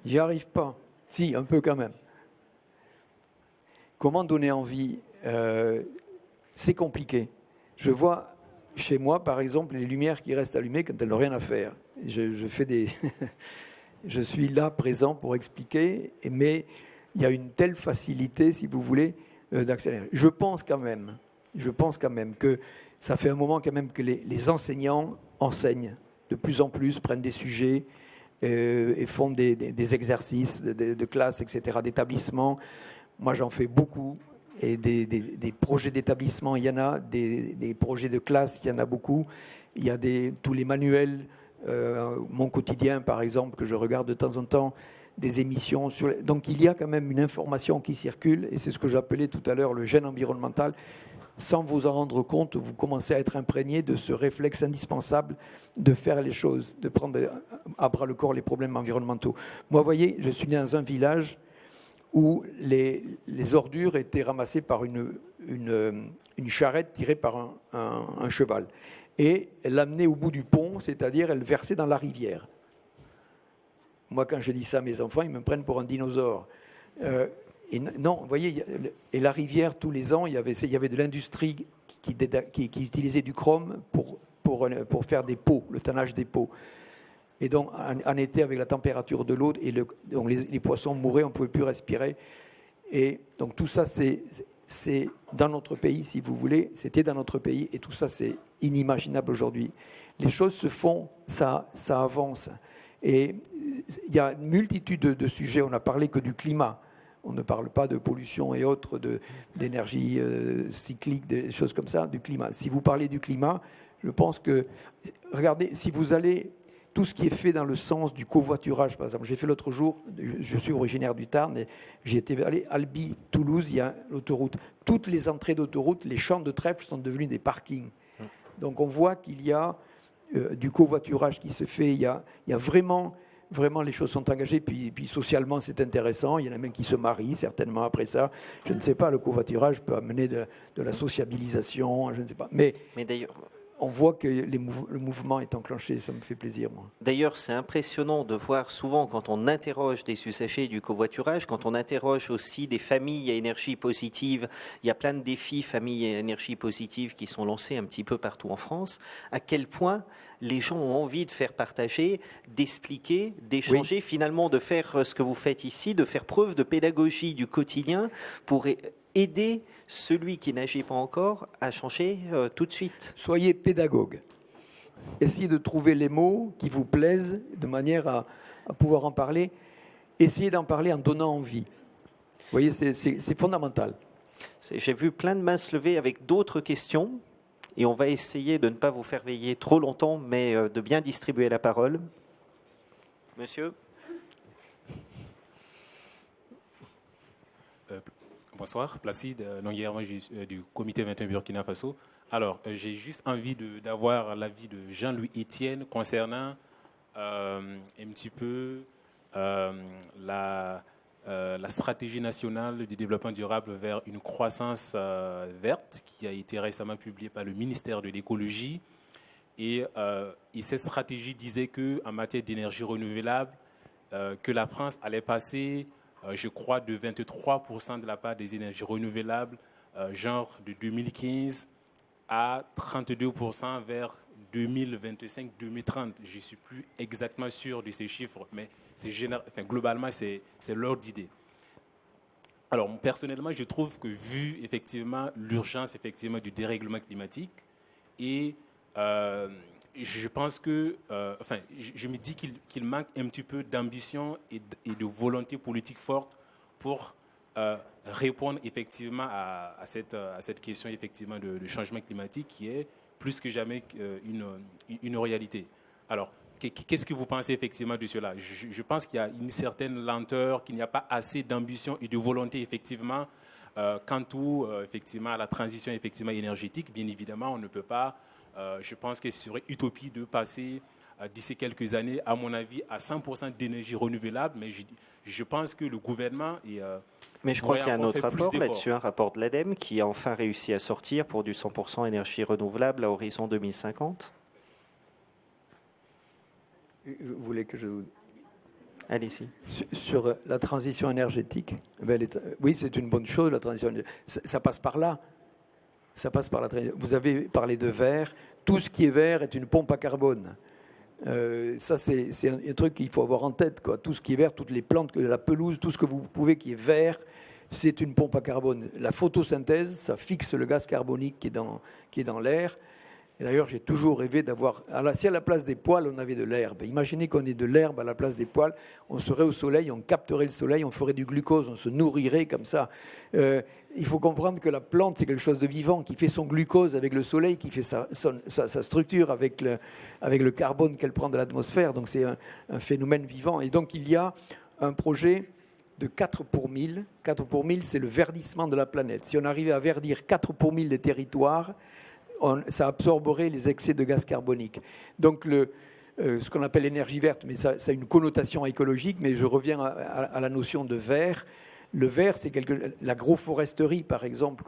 J'y arrive pas. Si, un peu quand même. Comment donner envie? C'est compliqué. Je vois chez moi, par exemple, les lumières qui restent allumées quand elles n'ont rien à faire. Je fais des... je suis là, présent pour expliquer, mais il y a une telle facilité, si vous voulez, d'accélérer. Je pense quand même que ça fait un moment quand même que les enseignants enseignent de plus en plus, prennent des sujets et font des exercices de classe, etc., d'établissement. Moi, j'en fais beaucoup. Et des projets d'établissement, il y en a. Des projets de classe, il y en a beaucoup. Il y a tous les manuels, Mon quotidien, par exemple, que je regarde de temps en temps, des émissions. Donc, il y a quand même une information qui circule. Et c'est ce que j'appelais tout à l'heure le gène environnemental. Sans vous en rendre compte, vous commencez à être imprégné de ce réflexe indispensable de faire les choses, de prendre à bras le corps les problèmes environnementaux. Moi, vous voyez, je suis né dans un village où les ordures étaient ramassées par une charrette tirée par un cheval. Et elle l'amenait au bout du pont, c'est-à-dire elle versait dans la rivière. Moi, quand je dis ça à mes enfants, ils me prennent pour un dinosaure. Et non, vous voyez, et la rivière, tous les ans, il y avait de l'industrie qui utilisait du chrome pour faire des pots, le tannage des pots. Et donc, en été, avec la température de l'eau, donc les poissons mouraient, on ne pouvait plus respirer. Et donc, tout ça, c'est dans notre pays, si vous voulez. C'était dans notre pays, et tout ça, c'est inimaginable aujourd'hui. Les choses se font, ça avance. Et il y a une multitude de sujets. On n'a parlé que du climat. On ne parle pas de pollution et autres, d'énergie cyclique, des choses comme ça, du climat. Si vous parlez du climat, je pense que... Regardez, si vous allez... Tout ce qui est fait dans le sens du covoiturage, par exemple. J'ai fait l'autre jour, je suis originaire du Tarn, et j'y étais allé, Albi, Toulouse, il y a l'autoroute. Toutes les entrées d'autoroute, les champs de trèfle sont devenus des parkings. Donc on voit qu'il y a du covoiturage qui se fait. Il y a vraiment, les choses sont engagées. Puis socialement, c'est intéressant. Il y en a même qui se marient, certainement, après ça. Je ne sais pas, le covoiturage peut amener de la sociabilisation, je ne sais pas. Mais d'ailleurs... On voit que le mouvement est enclenché, ça me fait plaisir, moi. D'ailleurs, c'est impressionnant de voir souvent, quand on interroge des usagers du covoiturage, quand on interroge aussi des familles à énergie positive, il y a plein de défis familles à énergie positive qui sont lancés un petit peu partout en France, à quel point les gens ont envie de faire partager, d'expliquer, d'échanger, finalement de faire ce que vous faites ici, de faire preuve de pédagogie du quotidien pour aider celui qui n'agit pas encore à changer tout de suite. Soyez pédagogue. Essayez de trouver les mots qui vous plaisent de manière à pouvoir en parler. Essayez d'en parler en donnant envie. Vous voyez, c'est fondamental. J'ai vu plein de mains se lever avec d'autres questions et on va essayer de ne pas vous faire veiller trop longtemps, mais de bien distribuer la parole. Monsieur ? Bonsoir, Placide Longuerre du comité 21 Burkina Faso. Alors, j'ai juste envie d'avoir l'avis de Jean-Louis Etienne concernant un petit peu la stratégie nationale du développement durable vers une croissance verte qui a été récemment publiée par le ministère de l'écologie. Et cette stratégie disait qu'en matière d'énergie renouvelable, que la France allait passer, je crois, de 23% de la part des énergies renouvelables, genre de 2015 à 32% vers 2025-2030. Je ne suis plus exactement sûr de ces chiffres, mais globalement, c'est l'ordre d'idée. Alors, personnellement, je trouve que vu effectivement l'urgence effectivement du dérèglement climatique, et je pense que, je me dis qu'il manque un petit peu d'ambition et de volonté politique forte pour répondre effectivement à cette question effectivement de changement climatique qui est plus que jamais une réalité. Alors, qu'est-ce que vous pensez effectivement de cela? Je pense qu'il y a une certaine lenteur, qu'il n'y a pas assez d'ambition et de volonté effectivement quant effectivement à la transition effectivement énergétique. Bien évidemment, on ne peut pas. Je pense que ce serait utopie de passer d'ici quelques années, à mon avis, à 100% d'énergie renouvelable. Mais je pense que le gouvernement mais je crois qu'il y a un autre rapport là-dessus, un rapport de l'ADEME qui a enfin réussi à sortir pour du 100% énergie renouvelable à horizon 2050. Vous voulez que je vous... Allez-y. Sur la transition énergétique, oui, c'est une bonne chose, la transition énergétique. Ça passe par là. Ça passe par la transition. Vous avez parlé de vert. Tout ce qui est vert est une pompe à carbone. Ça, c'est un truc qu'il faut avoir en tête, quoi. Tout ce qui est vert, toutes les plantes, la pelouse, tout ce que vous pouvez qui est vert, c'est une pompe à carbone. La photosynthèse, ça fixe le gaz carbonique qui est dans l'air. Et d'ailleurs, j'ai toujours rêvé d'avoir... Si à la place des poils, on avait de l'herbe. Imaginez qu'on ait de l'herbe à la place des poils. On serait au soleil, on capterait le soleil, on ferait du glucose, on se nourrirait comme ça. Il faut comprendre que la plante, c'est quelque chose de vivant qui fait son glucose avec le soleil, qui fait sa structure avec le carbone qu'elle prend de l'atmosphère. Donc c'est un phénomène vivant. Et donc il y a un projet de 4 pour 1000. 4 pour 1000, c'est le verdissement de la planète. Si on arrivait à verdir 4 pour 1000 des territoires, ça absorberait les excès de gaz carbonique. Donc ce qu'on appelle l'énergie verte, mais ça a une connotation écologique, mais je reviens à la notion de vert. Le vert, c'est l'agroforesterie, par exemple,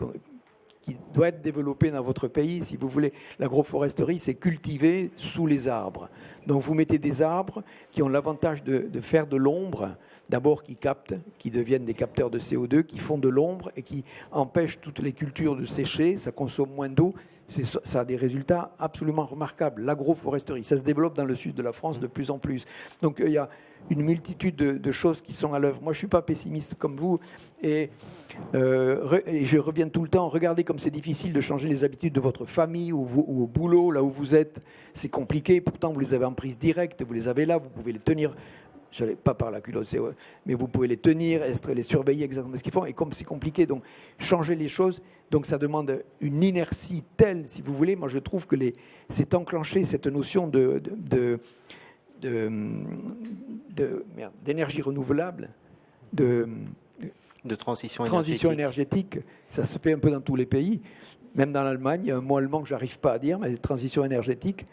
qui doit être développée dans votre pays, si vous voulez. L'agroforesterie, c'est cultiver sous les arbres. Donc vous mettez des arbres qui ont l'avantage de faire de l'ombre, d'abord qui deviennent des capteurs de CO2, qui font de l'ombre et qui empêchent toutes les cultures de sécher, ça consomme moins d'eau. Ça a des résultats absolument remarquables. L'agroforesterie, ça se développe dans le sud de la France de plus en plus. Donc il y a une multitude de choses qui sont à l'œuvre. Moi, je ne suis pas pessimiste comme vous. Et je reviens tout le temps, regardez comme c'est difficile de changer les habitudes de votre famille ou au boulot, là où vous êtes. C'est compliqué, pourtant vous les avez en prise directe, vous les avez là, vous pouvez les tenir. Pas par la culotte, mais vous pouvez les tenir, les surveiller exactement ce qu'ils font. Et comme c'est compliqué, donc changer les choses, donc ça demande une inertie telle, si vous voulez. Moi, je trouve que c'est enclenché cette notion d'énergie renouvelable, de transition énergétique. Ça se fait un peu dans tous les pays. Même dans l'Allemagne, il y a un mot allemand que je n'arrive pas à dire, mais transition énergétique,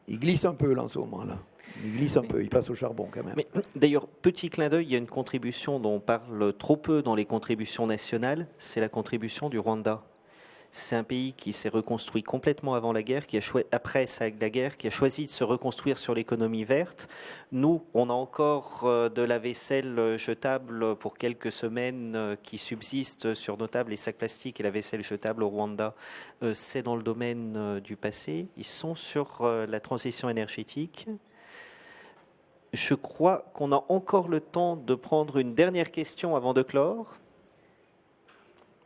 il glisse un peu là, en ce moment-là. Il glisse un peu, il passe au charbon quand même. D'ailleurs, petit clin d'œil, il y a une contribution dont on parle trop peu dans les contributions nationales, c'est la contribution du Rwanda. C'est un pays qui s'est reconstruit complètement avant la guerre, après la guerre, qui a choisi de se reconstruire sur l'économie verte. Nous, on a encore de la vaisselle jetable pour quelques semaines qui subsiste sur nos tables, les sacs plastiques et la vaisselle jetable au Rwanda. C'est dans le domaine du passé. Ils sont sur la transition énergétique. Je crois qu'on a encore le temps de prendre une dernière question avant de clore.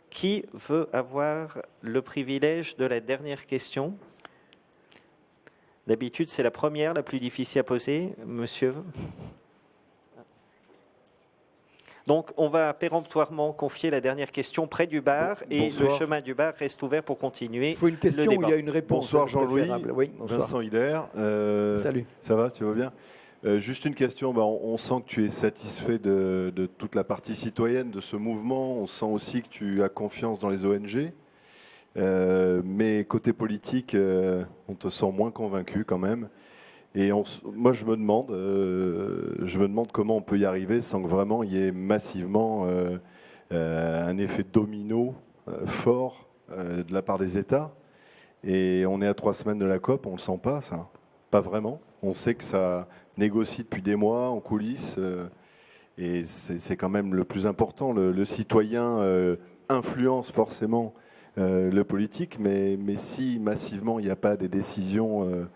Qui veut avoir le privilège de la dernière question? D'habitude, c'est la première, la plus difficile à poser. Monsieur. Donc, on va péremptoirement confier la dernière question près du bar et le chemin du bar reste ouvert pour continuer. Il faut une question où il y a une réponse. Bonsoir Jean-Louis. Oui, bonsoir. Vincent Hiller. Salut. Ça va, tu vas bien? Juste une question, on sent que tu es satisfait de toute la partie citoyenne de ce mouvement, on sent aussi que tu as confiance dans les ONG, mais côté politique, on te sent moins convaincu quand même. Et moi, je me demande comment on peut y arriver sans que vraiment il y ait massivement un effet domino fort de la part des États. Et on est à 3 semaines de la COP, on ne le sent pas, ça. Pas vraiment. On sait que ça négocie depuis des mois en coulisses. Et c'est quand même le plus important. Le citoyen influence forcément le politique, mais si massivement il n'y a pas des décisions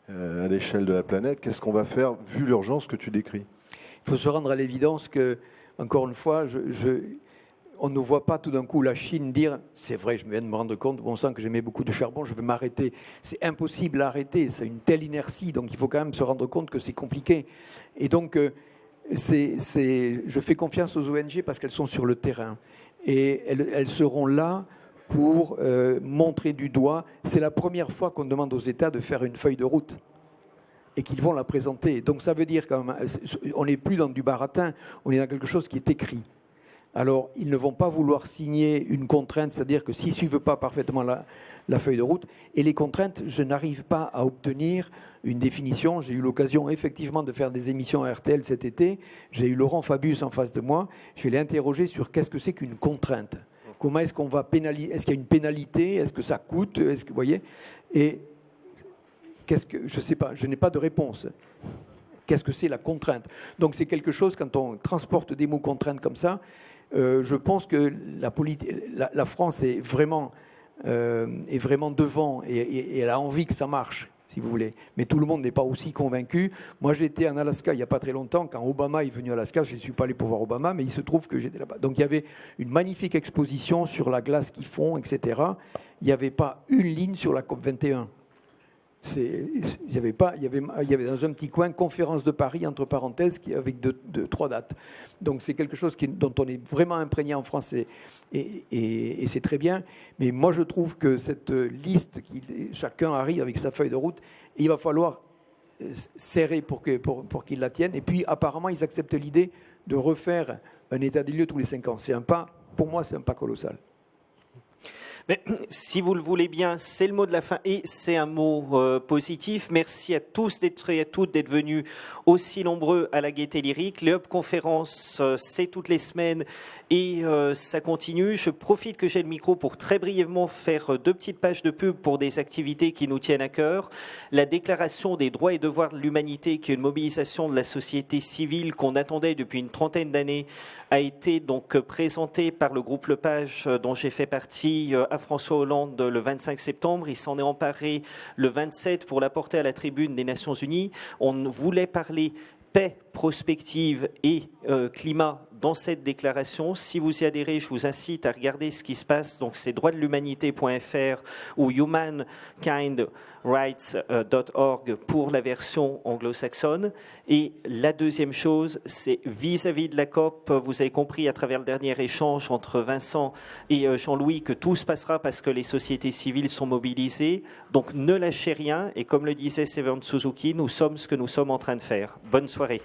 à l'échelle de la planète, qu'est-ce qu'on va faire vu l'urgence que tu décris? Il faut se rendre à l'évidence que, encore une fois, on ne voit pas tout d'un coup la Chine dire « c'est vrai, je viens de me rendre compte, bon sang que j'aimais beaucoup de charbon, je vais m'arrêter ». C'est impossible à arrêter, c'est une telle inertie, donc il faut quand même se rendre compte que c'est compliqué. Et donc, je fais confiance aux ONG parce qu'elles sont sur le terrain. Et elles seront là pour montrer du doigt. C'est la première fois qu'on demande aux États de faire une feuille de route et qu'ils vont la présenter. Donc ça veut dire quand même, on n'est plus dans du baratin, on est dans quelque chose qui est écrit. Alors, ils ne vont pas vouloir signer une contrainte, c'est-à-dire que s'ils ne suivent pas parfaitement la feuille de route, et les contraintes, je n'arrive pas à obtenir une définition. J'ai eu l'occasion effectivement de faire des émissions à RTL cet été. J'ai eu Laurent Fabius en face de moi. Je l'ai interrogé sur qu'est-ce que c'est qu'une contrainte. Comment est-ce qu'on va pénaliser? Est-ce qu'il y a une pénalité? Est-ce que ça coûte? Est-ce que, vous voyez? Et je ne sais pas, je n'ai pas de réponse. Qu'est-ce que c'est la contrainte? Donc c'est quelque chose, quand on transporte des mots contraintes comme ça, je pense que la France est vraiment devant et elle a envie que ça marche, si vous voulez. Mais tout le monde n'est pas aussi convaincu. Moi, j'étais en Alaska il n'y a pas très longtemps. Quand Obama est venu à Alaska, je ne suis pas allé pour voir Obama, mais il se trouve que j'étais là-bas. Donc il y avait une magnifique exposition sur la glace qu'ils font, etc. Il n'y avait pas une ligne sur la COP 21. Il y avait dans un petit coin conférence de Paris entre parenthèses avec 3 dates. Donc c'est quelque chose dont on est vraiment imprégné en France et c'est très bien. Mais moi je trouve que cette liste, chacun arrive avec sa feuille de route, et il va falloir serrer pour qu'ils la tiennent. Et puis apparemment ils acceptent l'idée de refaire un état des lieux tous les 5 ans. Pour moi c'est un pas colossal. Mais, si vous le voulez bien, c'est le mot de la fin et c'est un mot positif. Merci à tous et à toutes d'être venus aussi nombreux à la Gaîté Lyrique. Les Hub Conférences, c'est toutes les semaines et ça continue. Je profite que j'ai le micro pour très brièvement faire 2 petites pages de pub pour des activités qui nous tiennent à cœur. La déclaration des droits et devoirs de l'humanité, qui est une mobilisation de la société civile qu'on attendait depuis une 30aine d'années, a été donc présentée par le groupe Lepage dont j'ai fait partie à François Hollande le 25 septembre. Il s'en est emparé le 27 pour la porter à la tribune des Nations Unies. On voulait parler paix, prospective et climat dans cette déclaration. Si vous y adhérez, je vous incite à regarder ce qui se passe. Donc c'est droitsdel'humanité.fr ou humankindrights.org pour la version anglo-saxonne. Et la deuxième chose, c'est vis-à-vis de la COP. Vous avez compris à travers le dernier échange entre Vincent et Jean-Louis que tout se passera parce que les sociétés civiles sont mobilisées. Donc ne lâchez rien. Et comme le disait Seven Suzuki, nous sommes ce que nous sommes en train de faire. Bonne soirée.